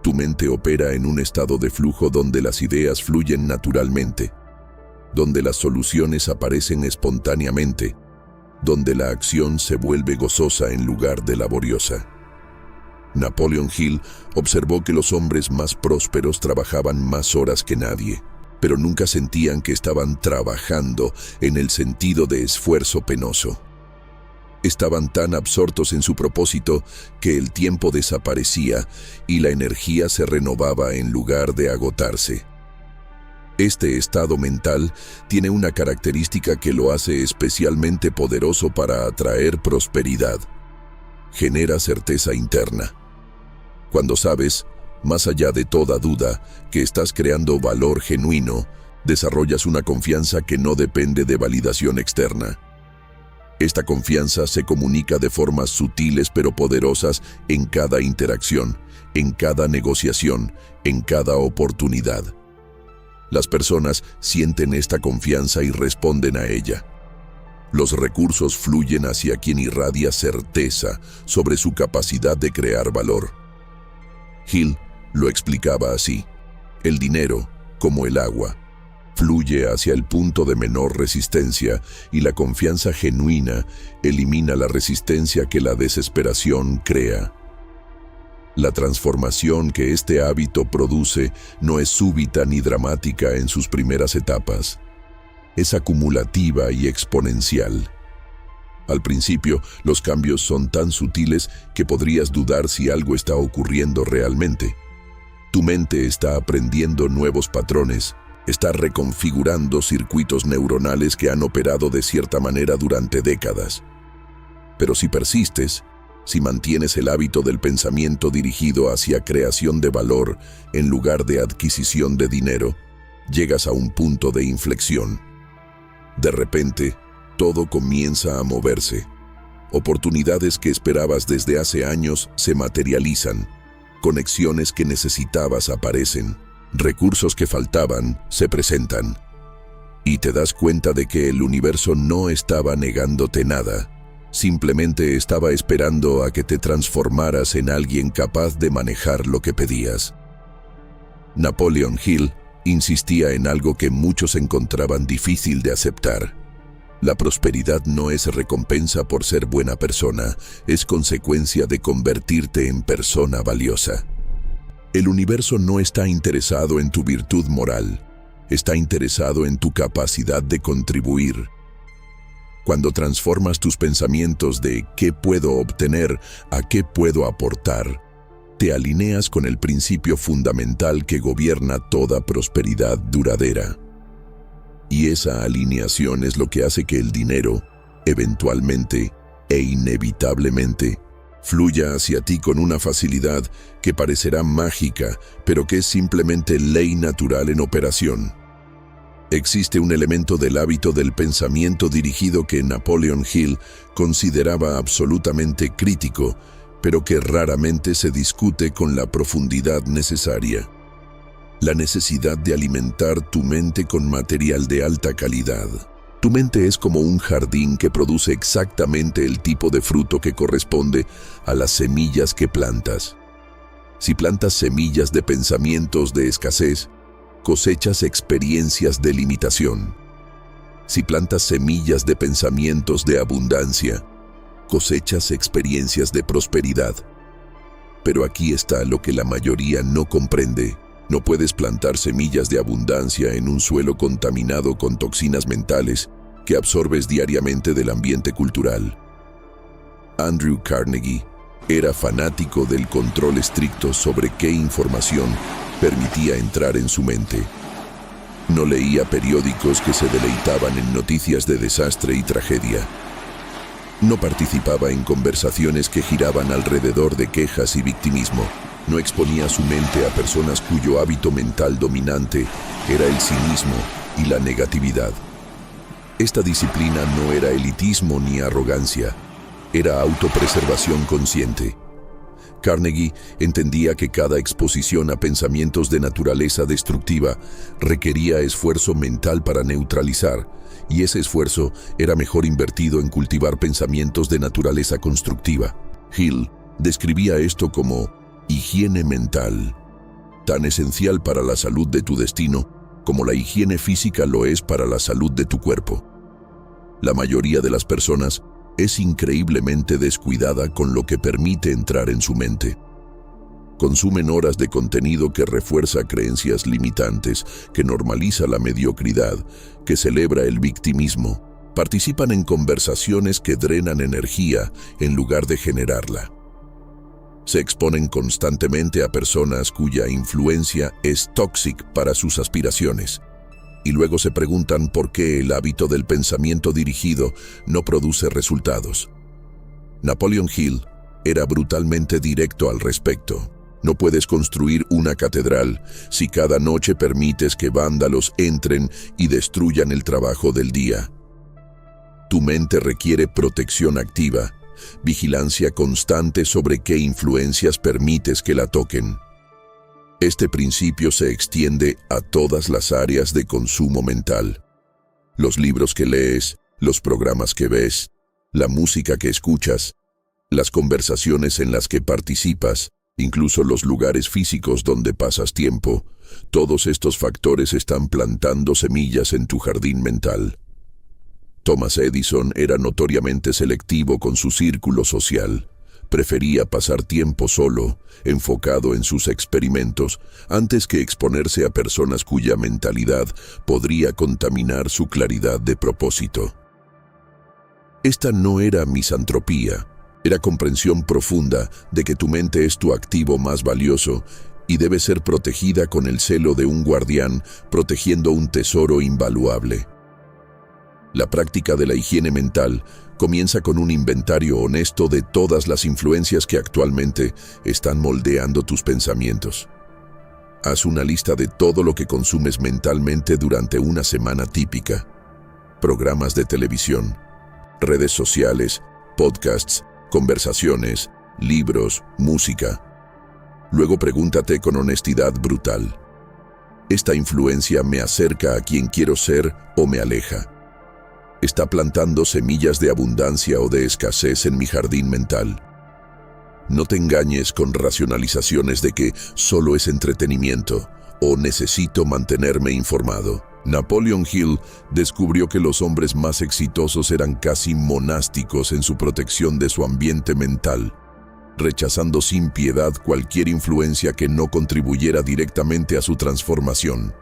tu mente opera en un estado de flujo donde las ideas fluyen naturalmente, donde las soluciones aparecen espontáneamente, donde la acción se vuelve gozosa en lugar de laboriosa. Napoleon Hill observó que los hombres más prósperos trabajaban más horas que nadie, pero nunca sentían que estaban trabajando en el sentido de esfuerzo penoso. Estaban tan absortos en su propósito que el tiempo desaparecía y la energía se renovaba en lugar de agotarse. Este estado mental tiene una característica que lo hace especialmente poderoso para atraer prosperidad. Genera certeza interna. Cuando sabes, más allá de toda duda, que estás creando valor genuino, desarrollas una confianza que no depende de validación externa. Esta confianza se comunica de formas sutiles pero poderosas en cada interacción, en cada negociación, en cada oportunidad. Las personas sienten esta confianza y responden a ella. Los recursos fluyen hacia quien irradia certeza sobre su capacidad de crear valor. Hill lo explicaba así: el dinero, como el agua, fluye hacia el punto de menor resistencia y la confianza genuina elimina la resistencia que la desesperación crea. La transformación que este hábito produce no es súbita ni dramática en sus primeras etapas. Es acumulativa y exponencial. Al principio, los cambios son tan sutiles que podrías dudar si algo está ocurriendo realmente. Tu mente está aprendiendo nuevos patrones, está reconfigurando circuitos neuronales que han operado de cierta manera durante décadas. Pero si persistes, si mantienes el hábito del pensamiento dirigido hacia creación de valor en lugar de adquisición de dinero, llegas a un punto de inflexión. De repente, todo comienza a moverse. Oportunidades que esperabas desde hace años se materializan. Conexiones que necesitabas aparecen, recursos que faltaban se presentan. Y te das cuenta de que el universo no estaba negándote nada, simplemente estaba esperando a que te transformaras en alguien capaz de manejar lo que pedías. Napoleon Hill insistía en algo que muchos encontraban difícil de aceptar. La prosperidad no es recompensa por ser buena persona, es consecuencia de convertirte en persona valiosa. El universo no está interesado en tu virtud moral, está interesado en tu capacidad de contribuir. Cuando transformas tus pensamientos de ¿qué puedo obtener? A ¿qué puedo aportar?, te alineas con el principio fundamental que gobierna toda prosperidad duradera. Y esa alineación es lo que hace que el dinero, eventualmente e inevitablemente, fluya hacia ti con una facilidad que parecerá mágica, pero que es simplemente ley natural en operación. Existe un elemento del hábito del pensamiento dirigido que Napoleon Hill consideraba absolutamente crítico, pero que raramente se discute con la profundidad necesaria. La necesidad de alimentar tu mente con material de alta calidad. Tu mente es como un jardín que produce exactamente el tipo de fruto que corresponde a las semillas que plantas. Si plantas semillas de pensamientos de escasez, cosechas experiencias de limitación. Si plantas semillas de pensamientos de abundancia, cosechas experiencias de prosperidad. Pero aquí está lo que la mayoría no comprende. No puedes plantar semillas de abundancia en un suelo contaminado con toxinas mentales que absorbes diariamente del ambiente cultural. Andrew Carnegie era fanático del control estricto sobre qué información permitía entrar en su mente. No leía periódicos que se deleitaban en noticias de desastre y tragedia. No participaba en conversaciones que giraban alrededor de quejas y victimismo. No exponía su mente a personas cuyo hábito mental dominante era el cinismo y la negatividad. Esta disciplina no era elitismo ni arrogancia, era autopreservación consciente. Carnegie entendía que cada exposición a pensamientos de naturaleza destructiva requería esfuerzo mental para neutralizar, y ese esfuerzo era mejor invertido en cultivar pensamientos de naturaleza constructiva. Hill describía esto como higiene mental, tan esencial para la salud de tu destino como la higiene física lo es para la salud de tu cuerpo. La mayoría de las personas es increíblemente descuidada con lo que permite entrar en su mente. Consumen horas de contenido que refuerza creencias limitantes, que normaliza la mediocridad, que celebra el victimismo. Participan en conversaciones que drenan energía en lugar de generarla. Se exponen constantemente a personas cuya influencia es tóxica para sus aspiraciones. Y luego se preguntan por qué el hábito del pensamiento dirigido no produce resultados. Napoleon Hill era brutalmente directo al respecto. No puedes construir una catedral si cada noche permites que vándalos entren y destruyan el trabajo del día. Tu mente requiere protección activa, vigilancia constante sobre qué influencias permites que la toquen. Este principio se extiende a todas las áreas de consumo mental. Los libros que lees, los programas que ves, la música que escuchas, las conversaciones en las que participas, incluso los lugares físicos donde pasas tiempo, todos estos factores están plantando semillas en tu jardín mental. Thomas Edison era notoriamente selectivo con su círculo social. Prefería pasar tiempo solo, enfocado en sus experimentos, antes que exponerse a personas cuya mentalidad podría contaminar su claridad de propósito. Esta no era misantropía, era comprensión profunda de que tu mente es tu activo más valioso y debe ser protegida con el celo de un guardián, protegiendo un tesoro invaluable. La práctica de la higiene mental comienza con un inventario honesto de todas las influencias que actualmente están moldeando tus pensamientos. Haz una lista de todo lo que consumes mentalmente durante una semana típica. Programas de televisión, redes sociales, podcasts, conversaciones, libros, música. Luego pregúntate con honestidad brutal: ¿esta influencia me acerca a quien quiero ser o me aleja? ¿Está plantando semillas de abundancia o de escasez en mi jardín mental? No te engañes con racionalizaciones de que solo es entretenimiento o necesito mantenerme informado. Napoleon Hill descubrió que los hombres más exitosos eran casi monásticos en su protección de su ambiente mental, rechazando sin piedad cualquier influencia que no contribuyera directamente a su transformación.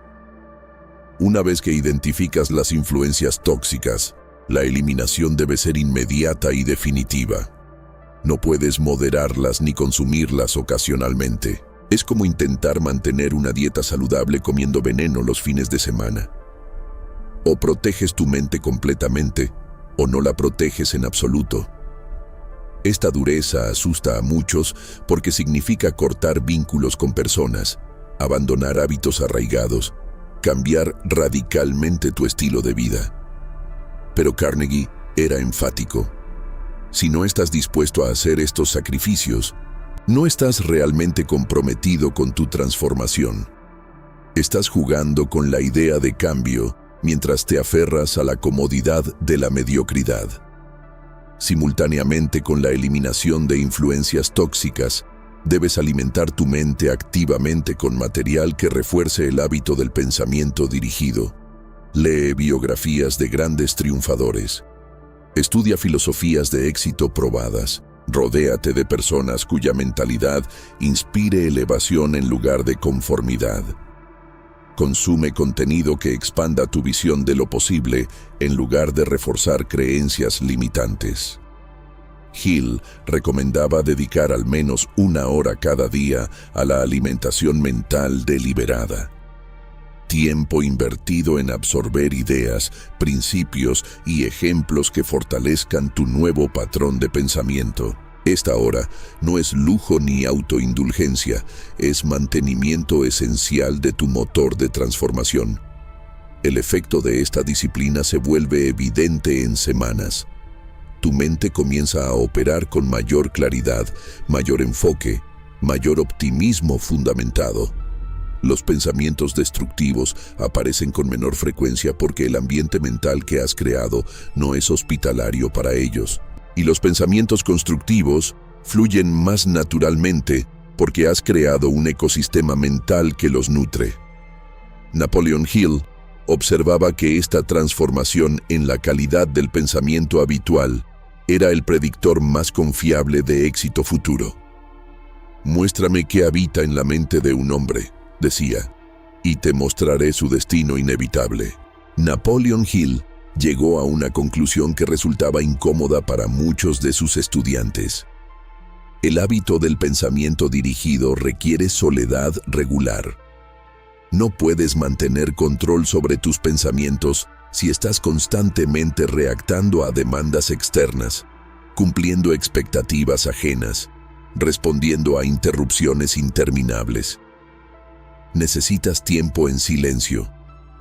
Una vez que identificas las influencias tóxicas, la eliminación debe ser inmediata y definitiva. No puedes moderarlas ni consumirlas ocasionalmente. Es como intentar mantener una dieta saludable comiendo veneno los fines de semana. O proteges tu mente completamente, o no la proteges en absoluto. Esta dureza asusta a muchos porque significa cortar vínculos con personas, abandonar hábitos arraigados, cambiar radicalmente tu estilo de vida. Pero Carnegie era enfático: si no estás dispuesto a hacer estos sacrificios, no estás realmente comprometido con tu transformación. Estás jugando con la idea de cambio mientras te aferras a la comodidad de la mediocridad. Simultáneamente con la eliminación de influencias tóxicas, debes alimentar tu mente activamente con material que refuerce el hábito del pensamiento dirigido. Lee biografías de grandes triunfadores. Estudia filosofías de éxito probadas. Rodéate de personas cuya mentalidad inspire elevación en lugar de conformidad. Consume contenido que expanda tu visión de lo posible en lugar de reforzar creencias limitantes. Hill recomendaba dedicar al menos 1 hora cada día a la alimentación mental deliberada. Tiempo invertido en absorber ideas, principios y ejemplos que fortalezcan tu nuevo patrón de pensamiento. Esta hora no es lujo ni autoindulgencia, es mantenimiento esencial de tu motor de transformación. El efecto de esta disciplina se vuelve evidente en semanas. Tu mente comienza a operar con mayor claridad, mayor enfoque, mayor optimismo fundamentado. Los pensamientos destructivos aparecen con menor frecuencia porque el ambiente mental que has creado no es hospitalario para ellos. Y los pensamientos constructivos fluyen más naturalmente porque has creado un ecosistema mental que los nutre. Napoleon Hill observaba que esta transformación en la calidad del pensamiento habitual era el predictor más confiable de éxito futuro. «Muéstrame qué habita en la mente de un hombre», decía, «y te mostraré su destino inevitable». Napoleon Hill llegó a una conclusión que resultaba incómoda para muchos de sus estudiantes. El hábito del pensamiento dirigido requiere soledad regular. No puedes mantener control sobre tus pensamientos si estás constantemente reactando a demandas externas, cumpliendo expectativas ajenas, respondiendo a interrupciones interminables. Necesitas tiempo en silencio,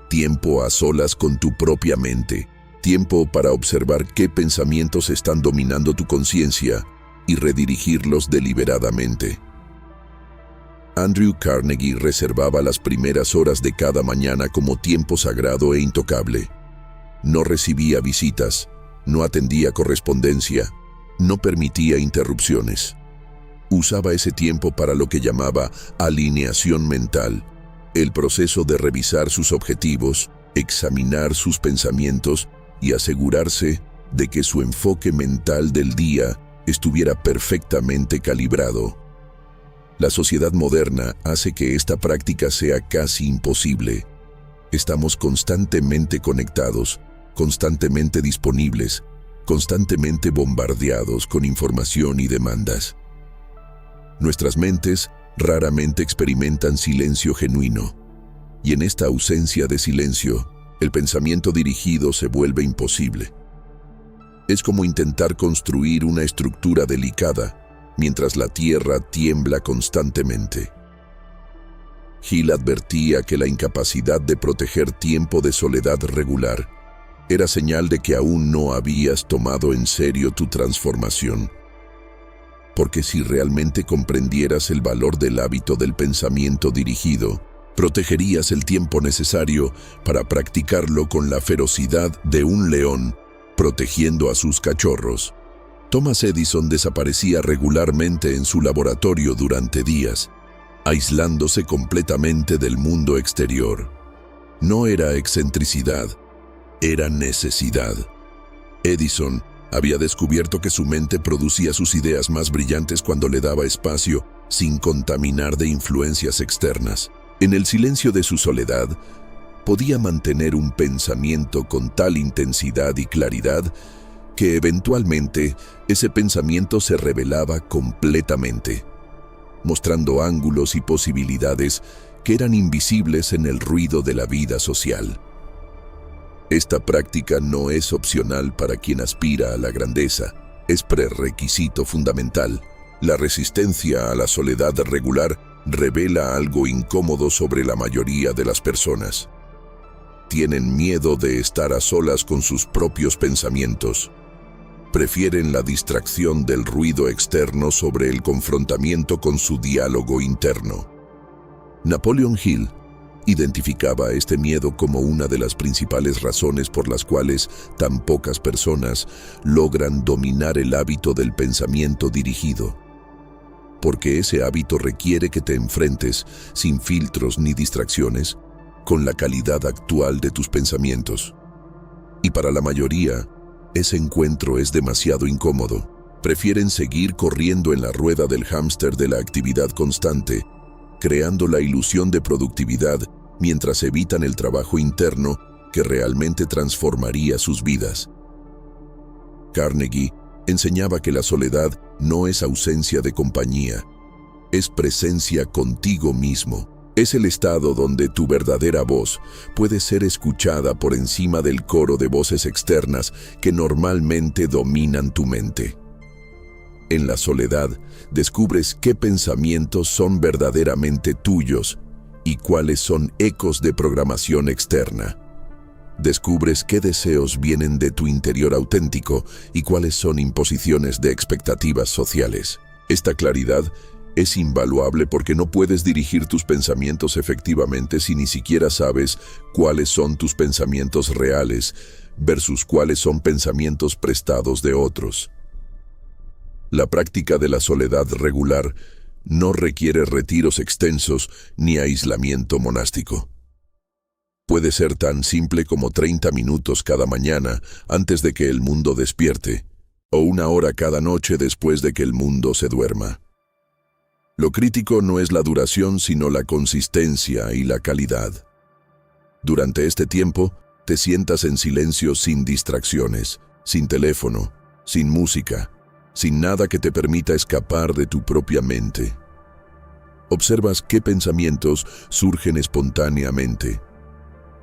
tiempo a solas con tu propia mente, tiempo para observar qué pensamientos están dominando tu conciencia y redirigirlos deliberadamente. Andrew Carnegie reservaba las primeras horas de cada mañana como tiempo sagrado e intocable. No recibía visitas, no atendía correspondencia, no permitía interrupciones. Usaba ese tiempo para lo que llamaba alineación mental, el proceso de revisar sus objetivos, examinar sus pensamientos y asegurarse de que su enfoque mental del día estuviera perfectamente calibrado. La sociedad moderna hace que esta práctica sea casi imposible. Estamos constantemente conectados, constantemente disponibles, constantemente bombardeados con información y demandas. Nuestras mentes raramente experimentan silencio genuino, y en esta ausencia de silencio, el pensamiento dirigido se vuelve imposible. Es como intentar construir una estructura delicada mientras la tierra tiembla constantemente. Hill advertía que la incapacidad de proteger tiempo de soledad regular era señal de que aún no habías tomado en serio tu transformación. porque si realmente comprendieras el valor del hábito del pensamiento dirigido, protegerías el tiempo necesario para practicarlo con la ferocidad de un león protegiendo a sus cachorros. Thomas Edison desaparecía regularmente en su laboratorio durante días, aislándose completamente del mundo exterior. No era excentricidad, era necesidad. Edison había descubierto que su mente producía sus ideas más brillantes cuando le daba espacio, sin contaminar de influencias externas. En el silencio de su soledad, podía mantener un pensamiento con tal intensidad y claridad que eventualmente ese pensamiento se revelaba completamente, mostrando ángulos y posibilidades que eran invisibles en el ruido de la vida social. Esta práctica no es opcional para quien aspira a la grandeza, es prerequisito fundamental. La resistencia a la soledad regular revela algo incómodo sobre la mayoría de las personas. Tienen miedo de estar a solas con sus propios pensamientos. Prefieren la distracción del ruido externo sobre el confrontamiento con su diálogo interno. Napoleon Hill identificaba este miedo como una de las principales razones por las cuales tan pocas personas logran dominar el hábito del pensamiento dirigido. Porque ese hábito requiere que te enfrentes, sin filtros ni distracciones, con la calidad actual de tus pensamientos. Y para la mayoría, ese encuentro es demasiado incómodo. Prefieren seguir corriendo en la rueda del hámster de la actividad constante, creando la ilusión de productividad mientras evitan el trabajo interno que realmente transformaría sus vidas. Carnegie enseñaba que la soledad no es ausencia de compañía, es presencia contigo mismo. Es el estado donde tu verdadera voz puede ser escuchada por encima del coro de voces externas que normalmente dominan tu mente. En la soledad, descubres qué pensamientos son verdaderamente tuyos y cuáles son ecos de programación externa. Descubres qué deseos vienen de tu interior auténtico y cuáles son imposiciones de expectativas sociales. Esta claridad es invaluable porque no puedes dirigir tus pensamientos efectivamente si ni siquiera sabes cuáles son tus pensamientos reales versus cuáles son pensamientos prestados de otros. La práctica de la soledad regular no requiere retiros extensos ni aislamiento monástico. Puede ser tan simple como 30 minutos cada mañana antes de que el mundo despierte, o 1 hora cada noche después de que el mundo se duerma. Lo crítico no es la duración, sino la consistencia y la calidad. Durante este tiempo, te sientas en silencio sin distracciones, sin teléfono, sin música, sin nada que te permita escapar de tu propia mente. Observas qué pensamientos surgen espontáneamente.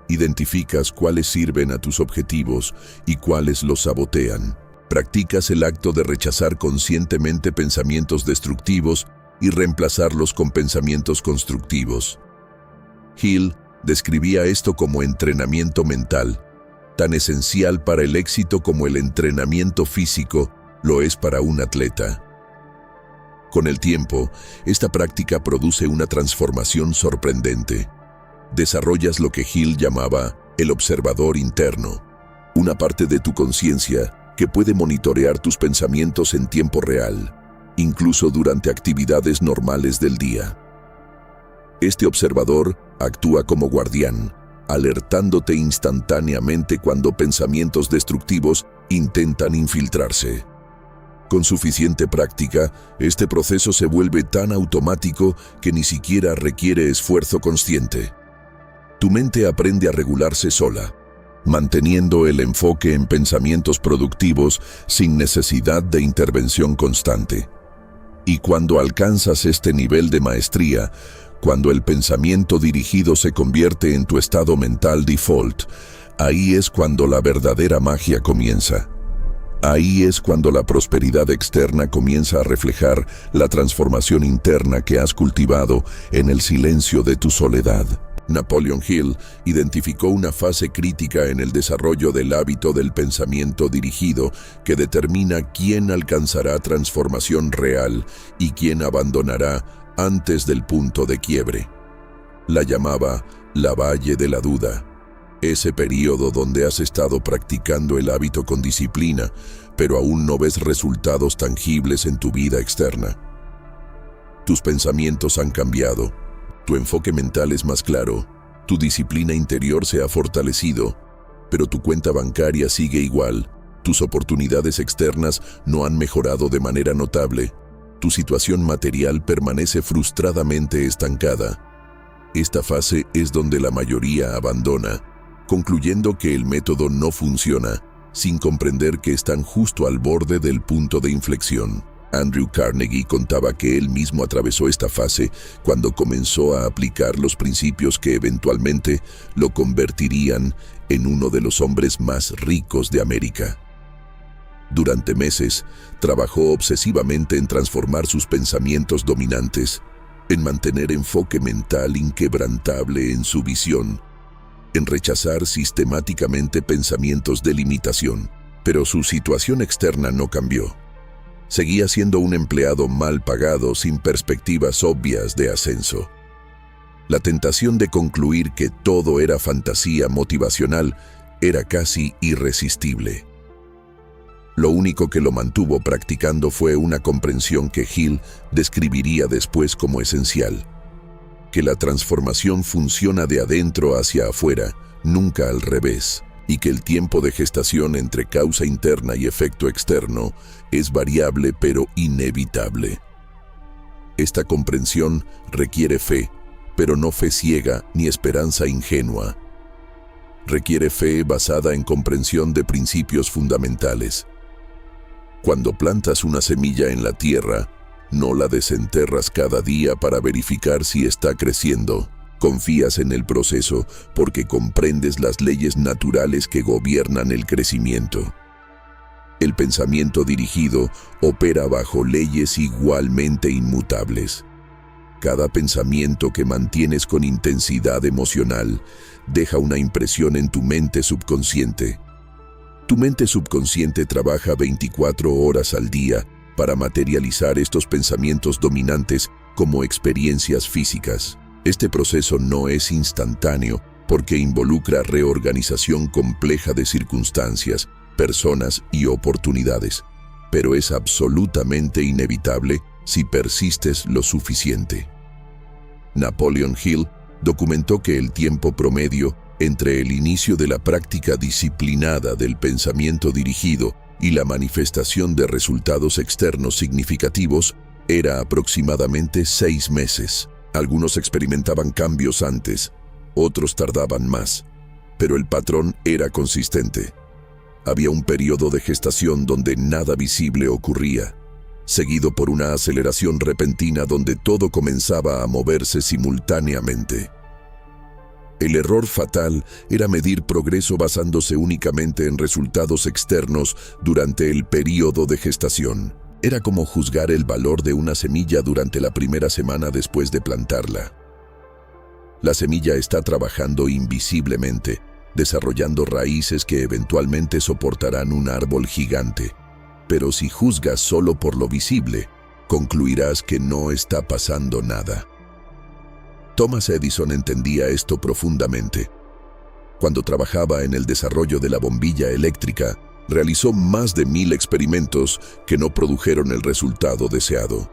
Identificas cuáles sirven a tus objetivos y cuáles los sabotean. Practicas el acto de rechazar conscientemente pensamientos destructivos y reemplazarlos con pensamientos constructivos. Hill describía esto como entrenamiento mental, tan esencial para el éxito como el entrenamiento físico lo es para un atleta. Con el tiempo, esta práctica produce una transformación sorprendente. Desarrollas lo que Hill llamaba el observador interno, una parte de tu conciencia que puede monitorear tus pensamientos en tiempo real, incluso durante actividades normales del día. Este observador actúa como guardián, alertándote instantáneamente cuando pensamientos destructivos intentan infiltrarse. Con suficiente práctica, este proceso se vuelve tan automático que ni siquiera requiere esfuerzo consciente. Tu mente aprende a regularse sola, manteniendo el enfoque en pensamientos productivos sin necesidad de intervención constante. Y cuando alcanzas este nivel de maestría, cuando el pensamiento dirigido se convierte en tu estado mental default, ahí es cuando la verdadera magia comienza. Ahí es cuando la prosperidad externa comienza a reflejar la transformación interna que has cultivado en el silencio de tu soledad. Napoleon Hill identificó una fase crítica en el desarrollo del hábito del pensamiento dirigido que determina quién alcanzará transformación real y quién abandonará antes del punto de quiebre. La llamaba la Valle de la Duda, ese periodo donde has estado practicando el hábito con disciplina, pero aún no ves resultados tangibles en tu vida externa. Tus pensamientos han cambiado, tu enfoque mental es más claro, tu disciplina interior se ha fortalecido, pero tu cuenta bancaria sigue igual, tus oportunidades externas no han mejorado de manera notable, tu situación material permanece frustradamente estancada. Esta fase es donde la mayoría abandona, concluyendo que el método no funciona, sin comprender que están justo al borde del punto de inflexión. Andrew Carnegie contaba que él mismo atravesó esta fase cuando comenzó a aplicar los principios que eventualmente lo convertirían en uno de los hombres más ricos de América. Durante meses, trabajó obsesivamente en transformar sus pensamientos dominantes, en mantener enfoque mental inquebrantable en su visión, en rechazar sistemáticamente pensamientos de limitación. Pero su situación externa no cambió. Seguía siendo un empleado mal pagado sin perspectivas obvias de ascenso. La tentación de concluir que todo era fantasía motivacional era casi irresistible. Lo único que lo mantuvo practicando fue una comprensión que Hill describiría después como esencial: que la transformación funciona de adentro hacia afuera, nunca al revés, y que el tiempo de gestación entre causa interna y efecto externo es variable pero inevitable. Esta comprensión requiere fe, pero no fe ciega ni esperanza ingenua. Requiere fe basada en comprensión de principios fundamentales. Cuando plantas una semilla en la tierra, no la desenterras cada día para verificar si está creciendo. Confías en el proceso porque comprendes las leyes naturales que gobiernan el crecimiento. El pensamiento dirigido opera bajo leyes igualmente inmutables. Cada pensamiento que mantienes con intensidad emocional deja una impresión en tu mente subconsciente. Tu mente subconsciente trabaja 24 horas al día para materializar estos pensamientos dominantes como experiencias físicas. Este proceso no es instantáneo porque involucra reorganización compleja de circunstancias, personas y oportunidades, pero es absolutamente inevitable si persistes lo suficiente. Napoleon Hill documentó que el tiempo promedio entre el inicio de la práctica disciplinada del pensamiento dirigido y la manifestación de resultados externos significativos era aproximadamente 6 meses. Algunos experimentaban cambios antes, otros tardaban más, pero el patrón era consistente. Había un periodo de gestación donde nada visible ocurría, seguido por una aceleración repentina donde todo comenzaba a moverse simultáneamente. El error fatal era medir progreso basándose únicamente en resultados externos durante el período de gestación. Era como juzgar el valor de una semilla durante la primera semana después de plantarla. La semilla está trabajando invisiblemente, desarrollando raíces que eventualmente soportarán un árbol gigante. Pero si juzgas solo por lo visible, concluirás que no está pasando nada. Thomas Edison entendía esto profundamente. Cuando trabajaba en el desarrollo de la bombilla eléctrica, realizó más de 1000 experimentos que no produjeron el resultado deseado.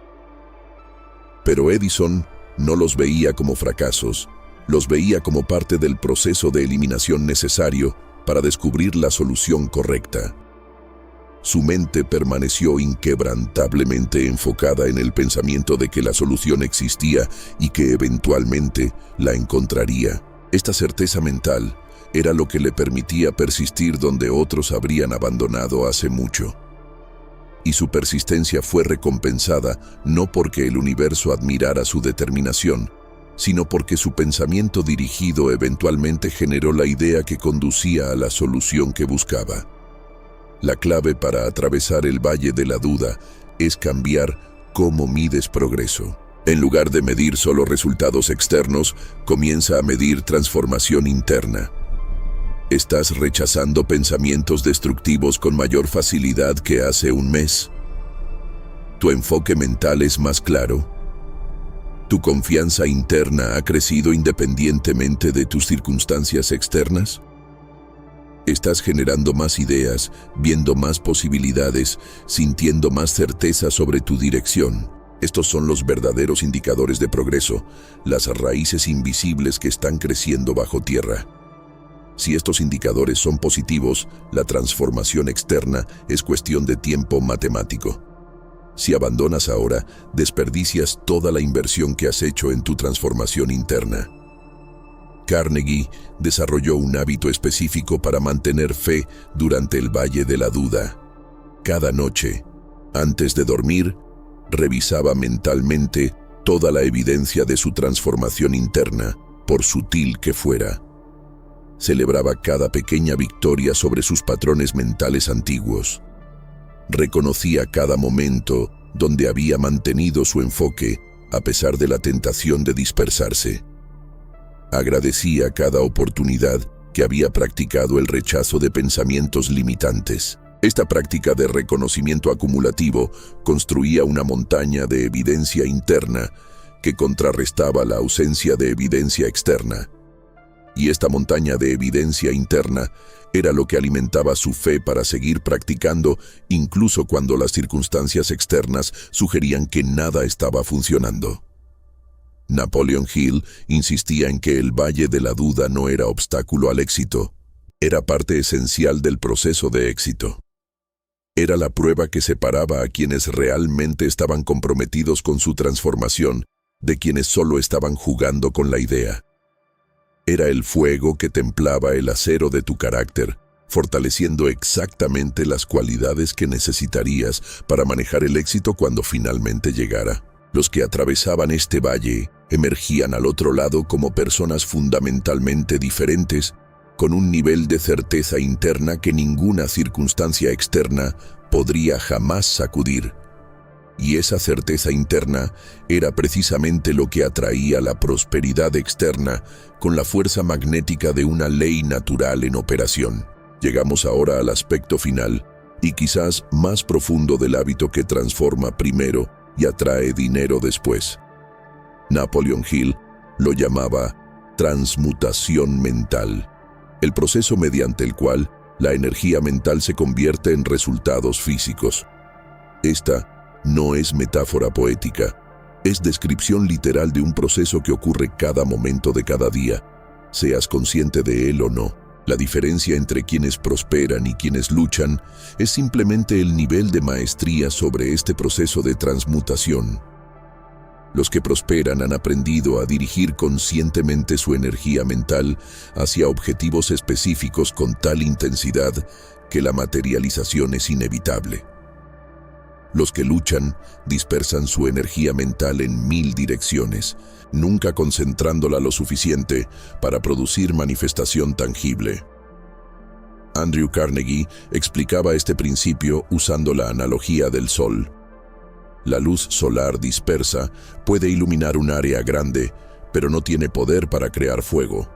Pero Edison no los veía como fracasos, los veía como parte del proceso de eliminación necesario para descubrir la solución correcta. Su mente permaneció inquebrantablemente enfocada en el pensamiento de que la solución existía y que eventualmente la encontraría. Esta certeza mental era lo que le permitía persistir donde otros habrían abandonado hace mucho. Y su persistencia fue recompensada no porque el universo admirara su determinación, sino porque su pensamiento dirigido eventualmente generó la idea que conducía a la solución que buscaba. La clave para atravesar el valle de la duda es cambiar cómo mides progreso. En lugar de medir solo resultados externos, comienza a medir transformación interna. ¿Estás rechazando pensamientos destructivos con mayor facilidad que hace un mes? ¿Tu enfoque mental es más claro? ¿Tu confianza interna ha crecido independientemente de tus circunstancias externas? ¿Estás generando más ideas, viendo más posibilidades, sintiendo más certeza sobre tu dirección? Estos son los verdaderos indicadores de progreso, las raíces invisibles que están creciendo bajo tierra. Si estos indicadores son positivos, la transformación externa es cuestión de tiempo matemático. Si abandonas ahora, desperdicias toda la inversión que has hecho en tu transformación interna. Carnegie desarrolló un hábito específico para mantener fe durante el valle de la duda. Cada noche, antes de dormir, revisaba mentalmente toda la evidencia de su transformación interna, por sutil que fuera. Celebraba cada pequeña victoria sobre sus patrones mentales antiguos. Reconocía cada momento donde había mantenido su enfoque a pesar de la tentación de dispersarse. Agradecía cada oportunidad que había practicado el rechazo de pensamientos limitantes. Esta práctica de reconocimiento acumulativo construía una montaña de evidencia interna que contrarrestaba la ausencia de evidencia externa. Y esta montaña de evidencia interna era lo que alimentaba su fe para seguir practicando, incluso cuando las circunstancias externas sugerían que nada estaba funcionando. Napoleon Hill insistía en que el valle de la duda no era obstáculo al éxito, era parte esencial del proceso de éxito. Era la prueba que separaba a quienes realmente estaban comprometidos con su transformación de quienes solo estaban jugando con la idea. Era el fuego que templaba el acero de tu carácter, fortaleciendo exactamente las cualidades que necesitarías para manejar el éxito cuando finalmente llegara. Los que atravesaban este valle emergían al otro lado como personas fundamentalmente diferentes, con un nivel de certeza interna que ninguna circunstancia externa podría jamás sacudir. Y esa certeza interna era precisamente lo que atraía la prosperidad externa con la fuerza magnética de una ley natural en operación. Llegamos ahora al aspecto final y quizás más profundo del hábito que transforma primero y atrae dinero después. Napoleon Hill lo llamaba transmutación mental, el proceso mediante el cual la energía mental se convierte en resultados físicos. Esta no es metáfora poética, es descripción literal de un proceso que ocurre cada momento de cada día, seas consciente de él o no. La diferencia entre quienes prosperan y quienes luchan es simplemente el nivel de maestría sobre este proceso de transmutación. Los que prosperan han aprendido a dirigir conscientemente su energía mental hacia objetivos específicos con tal intensidad que la materialización es inevitable. Los que luchan dispersan su energía mental en 1000 direcciones, nunca concentrándola lo suficiente para producir manifestación tangible. Andrew Carnegie explicaba este principio usando la analogía del sol. La luz solar dispersa puede iluminar un área grande, pero no tiene poder para crear fuego.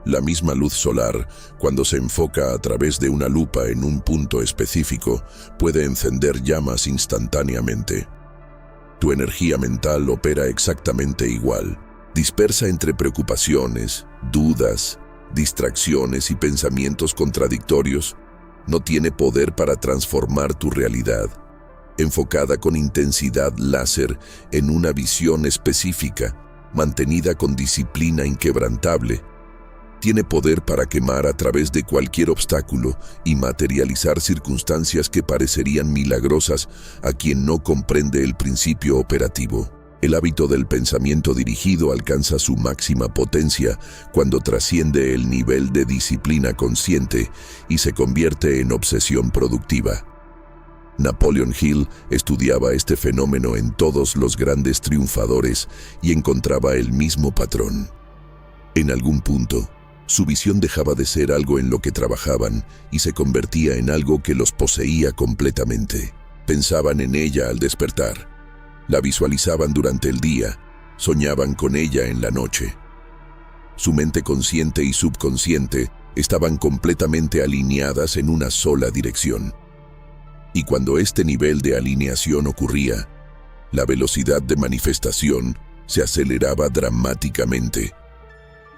La misma luz solar, cuando se enfoca a través de una lupa en un punto específico, puede encender llamas instantáneamente. Tu energía mental opera exactamente igual. Dispersa entre preocupaciones, dudas, distracciones y pensamientos contradictorios. No tiene poder para transformar tu realidad. Enfocada con intensidad láser en una visión específica, mantenida con disciplina inquebrantable, tiene poder para quemar a través de cualquier obstáculo y materializar circunstancias que parecerían milagrosas a quien no comprende el principio operativo. El hábito del pensamiento dirigido alcanza su máxima potencia cuando trasciende el nivel de disciplina consciente y se convierte en obsesión productiva. Napoleon Hill estudiaba este fenómeno en todos los grandes triunfadores y encontraba el mismo patrón. En algún punto, su visión dejaba de ser algo en lo que trabajaban y se convertía en algo que los poseía completamente. Pensaban en ella al despertar. La visualizaban durante el día, soñaban con ella en la noche. Su mente consciente y subconsciente estaban completamente alineadas en una sola dirección. Y cuando este nivel de alineación ocurría, la velocidad de manifestación se aceleraba dramáticamente.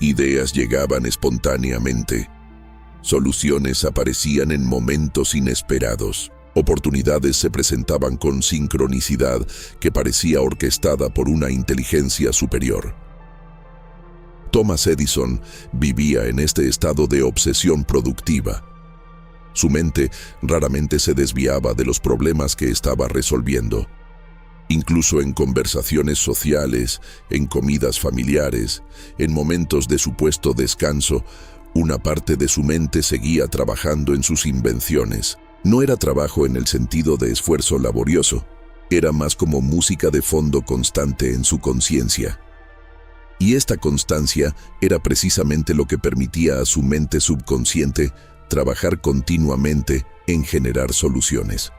Ideas llegaban espontáneamente. Soluciones aparecían en momentos inesperados. Oportunidades se presentaban con sincronicidad que parecía orquestada por una inteligencia superior. Thomas Edison vivía en este estado de obsesión productiva. Su mente raramente se desviaba de los problemas que estaba resolviendo. Incluso en conversaciones sociales, en comidas familiares, en momentos de supuesto descanso, una parte de su mente seguía trabajando en sus invenciones. No era trabajo en el sentido de esfuerzo laborioso, era más como música de fondo constante en su conciencia. Y esta constancia era precisamente lo que permitía a su mente subconsciente trabajar continuamente en generar soluciones.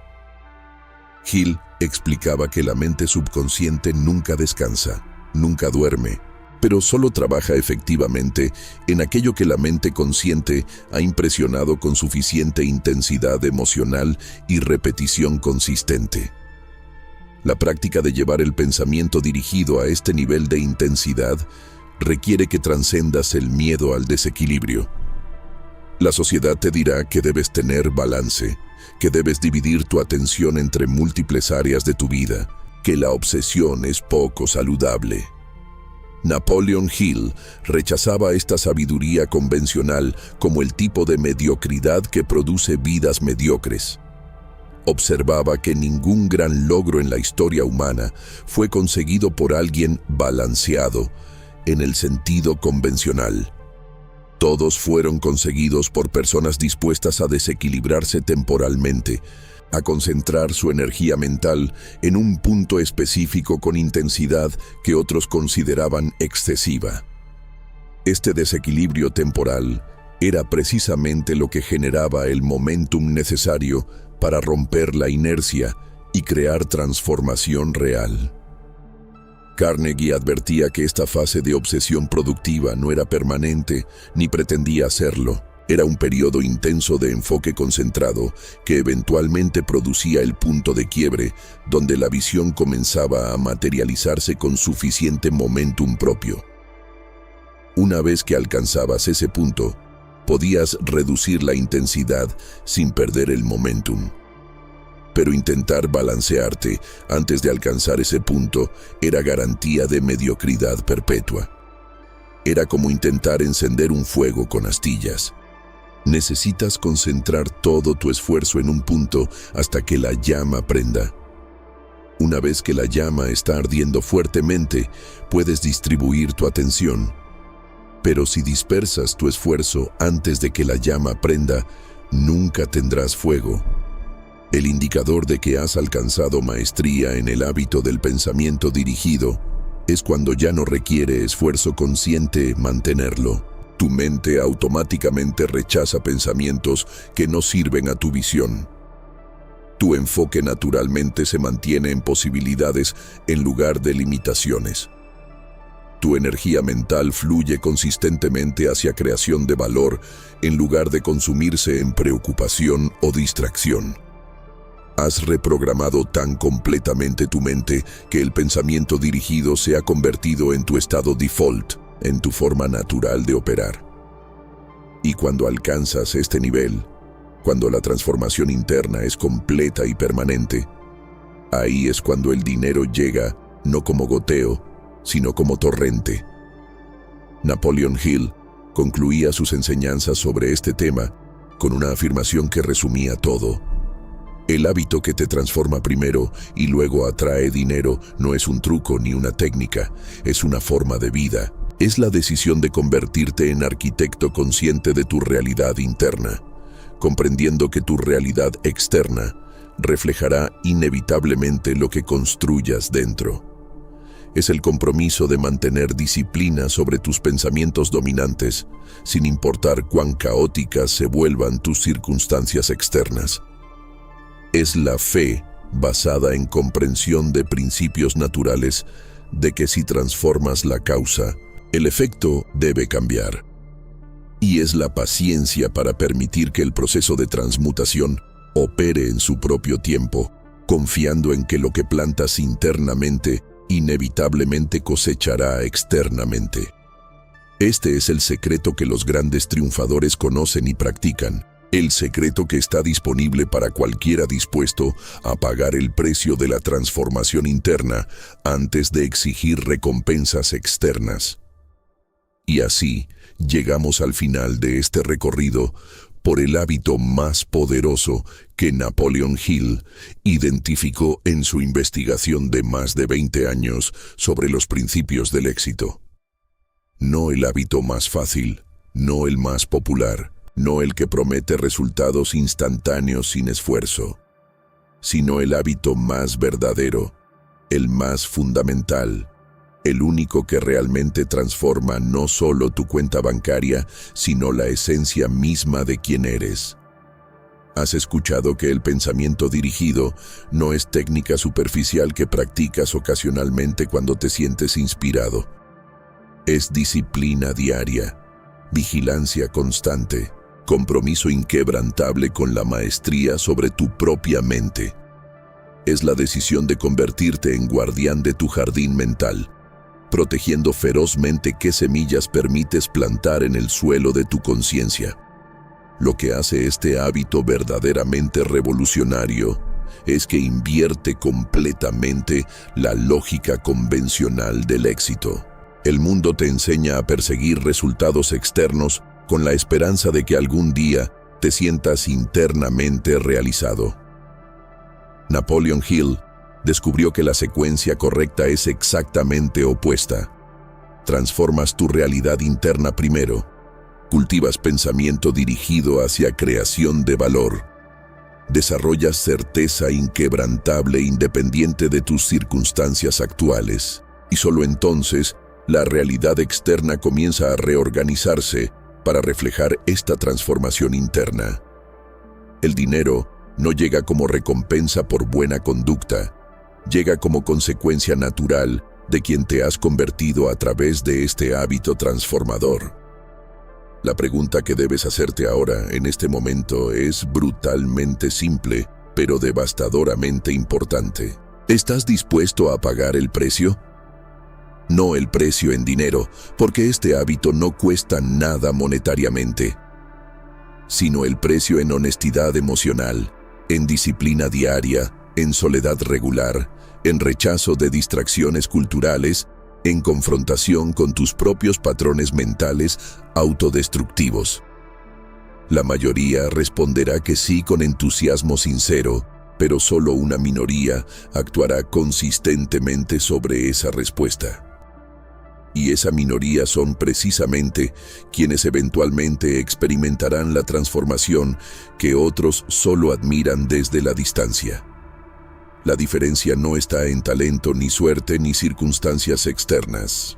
Hill explicaba que la mente subconsciente nunca descansa, nunca duerme, pero solo trabaja efectivamente en aquello que la mente consciente ha impresionado con suficiente intensidad emocional y repetición consistente. La práctica de llevar el pensamiento dirigido a este nivel de intensidad requiere que trascendas el miedo al desequilibrio. La sociedad te dirá que debes tener balance, que debes dividir tu atención entre múltiples áreas de tu vida, que la obsesión es poco saludable. Napoleon Hill rechazaba esta sabiduría convencional como el tipo de mediocridad que produce vidas mediocres. Observaba que ningún gran logro en la historia humana fue conseguido por alguien balanceado en el sentido convencional. Todos fueron conseguidos por personas dispuestas a desequilibrarse temporalmente, a concentrar su energía mental en un punto específico con intensidad que otros consideraban excesiva. Este desequilibrio temporal era precisamente lo que generaba el momentum necesario para romper la inercia y crear transformación real. Carnegie advertía que esta fase de obsesión productiva no era permanente ni pretendía serlo. Era un periodo intenso de enfoque concentrado que eventualmente producía el punto de quiebre donde la visión comenzaba a materializarse con suficiente momentum propio. Una vez que alcanzabas ese punto, podías reducir la intensidad sin perder el momentum. Pero intentar balancearte antes de alcanzar ese punto era garantía de mediocridad perpetua. Era como intentar encender un fuego con astillas. Necesitas concentrar todo tu esfuerzo en un punto hasta que la llama prenda. Una vez que la llama está ardiendo fuertemente, puedes distribuir tu atención. Pero si dispersas tu esfuerzo antes de que la llama prenda, nunca tendrás fuego. El indicador de que has alcanzado maestría en el hábito del pensamiento dirigido es cuando ya no requiere esfuerzo consciente mantenerlo. Tu mente automáticamente rechaza pensamientos que no sirven a tu visión. Tu enfoque naturalmente se mantiene en posibilidades en lugar de limitaciones. Tu energía mental fluye consistentemente hacia creación de valor en lugar de consumirse en preocupación o distracción. Has reprogramado tan completamente tu mente que el pensamiento dirigido se ha convertido en tu estado default, en tu forma natural de operar. Y cuando alcanzas este nivel, cuando la transformación interna es completa y permanente, ahí es cuando el dinero llega no como goteo, sino como torrente. Napoleon Hill concluía sus enseñanzas sobre este tema con una afirmación que resumía todo. El hábito que te transforma primero y luego atrae dinero no es un truco ni una técnica, es una forma de vida. Es la decisión de convertirte en arquitecto consciente de tu realidad interna, comprendiendo que tu realidad externa reflejará inevitablemente lo que construyas dentro. Es el compromiso de mantener disciplina sobre tus pensamientos dominantes, sin importar cuán caóticas se vuelvan tus circunstancias externas. Es la fe basada en comprensión de principios naturales, de que si transformas la causa, el efecto debe cambiar. Y es la paciencia para permitir que el proceso de transmutación opere en su propio tiempo, confiando en que lo que plantas internamente inevitablemente cosechará externamente. Este es el secreto que los grandes triunfadores conocen y practican, el secreto que está disponible para cualquiera dispuesto a pagar el precio de la transformación interna antes de exigir recompensas externas. Y así llegamos al final de este recorrido por el hábito más poderoso que Napoleon Hill identificó en su investigación de más de 20 años sobre los principios del éxito. No el hábito más fácil, no el más popular, no el que promete resultados instantáneos sin esfuerzo, sino el hábito más verdadero, el más fundamental, el único que realmente transforma no solo tu cuenta bancaria, sino la esencia misma de quién eres. ¿Has escuchado que el pensamiento dirigido no es técnica superficial que practicas ocasionalmente cuando te sientes inspirado? Es disciplina diaria, vigilancia constante, compromiso inquebrantable con la maestría sobre tu propia mente. Es la decisión de convertirte en guardián de tu jardín mental, protegiendo ferozmente qué semillas permites plantar en el suelo de tu conciencia. Lo que hace este hábito verdaderamente revolucionario es que invierte completamente la lógica convencional del éxito. El mundo te enseña a perseguir resultados externos con la esperanza de que algún día te sientas internamente realizado. Napoleon Hill descubrió que la secuencia correcta es exactamente opuesta. Transformas tu realidad interna primero, cultivas pensamiento dirigido hacia creación de valor, desarrollas certeza inquebrantable independiente de tus circunstancias actuales, y solo entonces la realidad externa comienza a reorganizarse para reflejar esta transformación interna. El dinero no llega como recompensa por buena conducta, llega como consecuencia natural de quien te has convertido a través de este hábito transformador. La pregunta que debes hacerte ahora, en este momento, es brutalmente simple, pero devastadoramente importante. ¿Estás dispuesto a pagar el precio? No el precio en dinero, porque este hábito no cuesta nada monetariamente, sino el precio en honestidad emocional, en disciplina diaria, en soledad regular, en rechazo de distracciones culturales, en confrontación con tus propios patrones mentales autodestructivos. La mayoría responderá que sí con entusiasmo sincero, pero solo una minoría actuará consistentemente sobre esa respuesta. Y esa minoría son precisamente quienes eventualmente experimentarán la transformación que otros solo admiran desde la distancia. La diferencia no está en talento, ni suerte, ni circunstancias externas.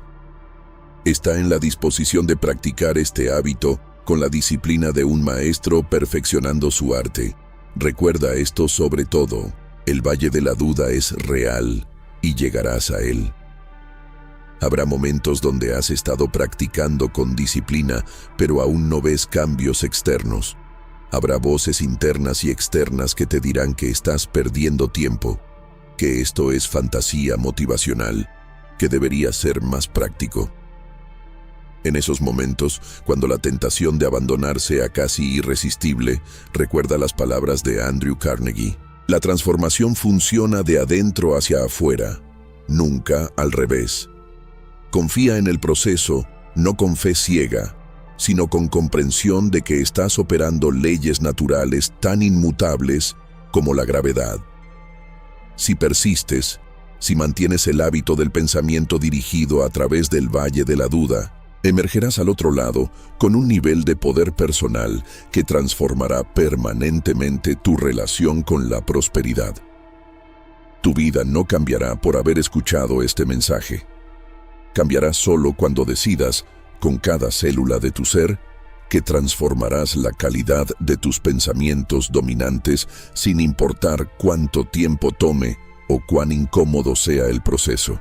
Está en la disposición de practicar este hábito con la disciplina de un maestro perfeccionando su arte. Recuerda esto sobre todo: el valle de la duda es real y llegarás a él. Habrá momentos donde has estado practicando con disciplina, pero aún no ves cambios externos. Habrá voces internas y externas que te dirán que estás perdiendo tiempo, que esto es fantasía motivacional, que deberías ser más práctico. En esos momentos, cuando la tentación de abandonar sea casi irresistible, recuerda las palabras de Andrew Carnegie: la transformación funciona de adentro hacia afuera, nunca al revés. Confía en el proceso, no con fe ciega, sino con comprensión de que estás operando leyes naturales tan inmutables como la gravedad. Si persistes, si mantienes el hábito del pensamiento dirigido a través del valle de la duda, emergerás al otro lado con un nivel de poder personal que transformará permanentemente tu relación con la prosperidad. Tu vida no cambiará por haber escuchado este mensaje. Cambiará solo cuando decidas, con cada célula de tu ser, que transformarás la calidad de tus pensamientos dominantes sin importar cuánto tiempo tome o cuán incómodo sea el proceso.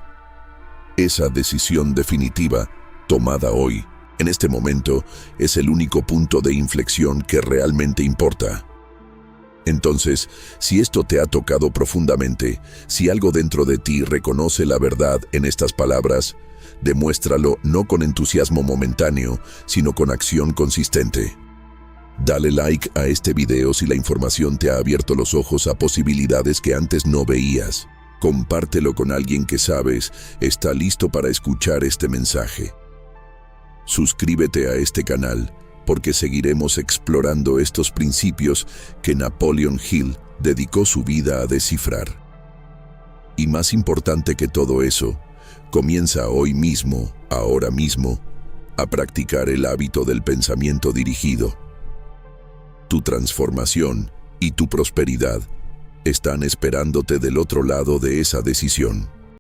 Esa decisión definitiva, tomada hoy, en este momento, es el único punto de inflexión que realmente importa. Entonces, si esto te ha tocado profundamente, si algo dentro de ti reconoce la verdad en estas palabras, demuéstralo no con entusiasmo momentáneo, sino con acción consistente. Dale like a este video si la información te ha abierto los ojos a posibilidades que antes no veías. Compártelo con alguien que sabes está listo para escuchar este mensaje. Suscríbete a este canal, porque seguiremos explorando estos principios que Napoleon Hill dedicó su vida a descifrar. Y más importante que todo eso, comienza hoy mismo, ahora mismo, a practicar el hábito del pensamiento dirigido. Tu transformación y tu prosperidad están esperándote del otro lado de esa decisión.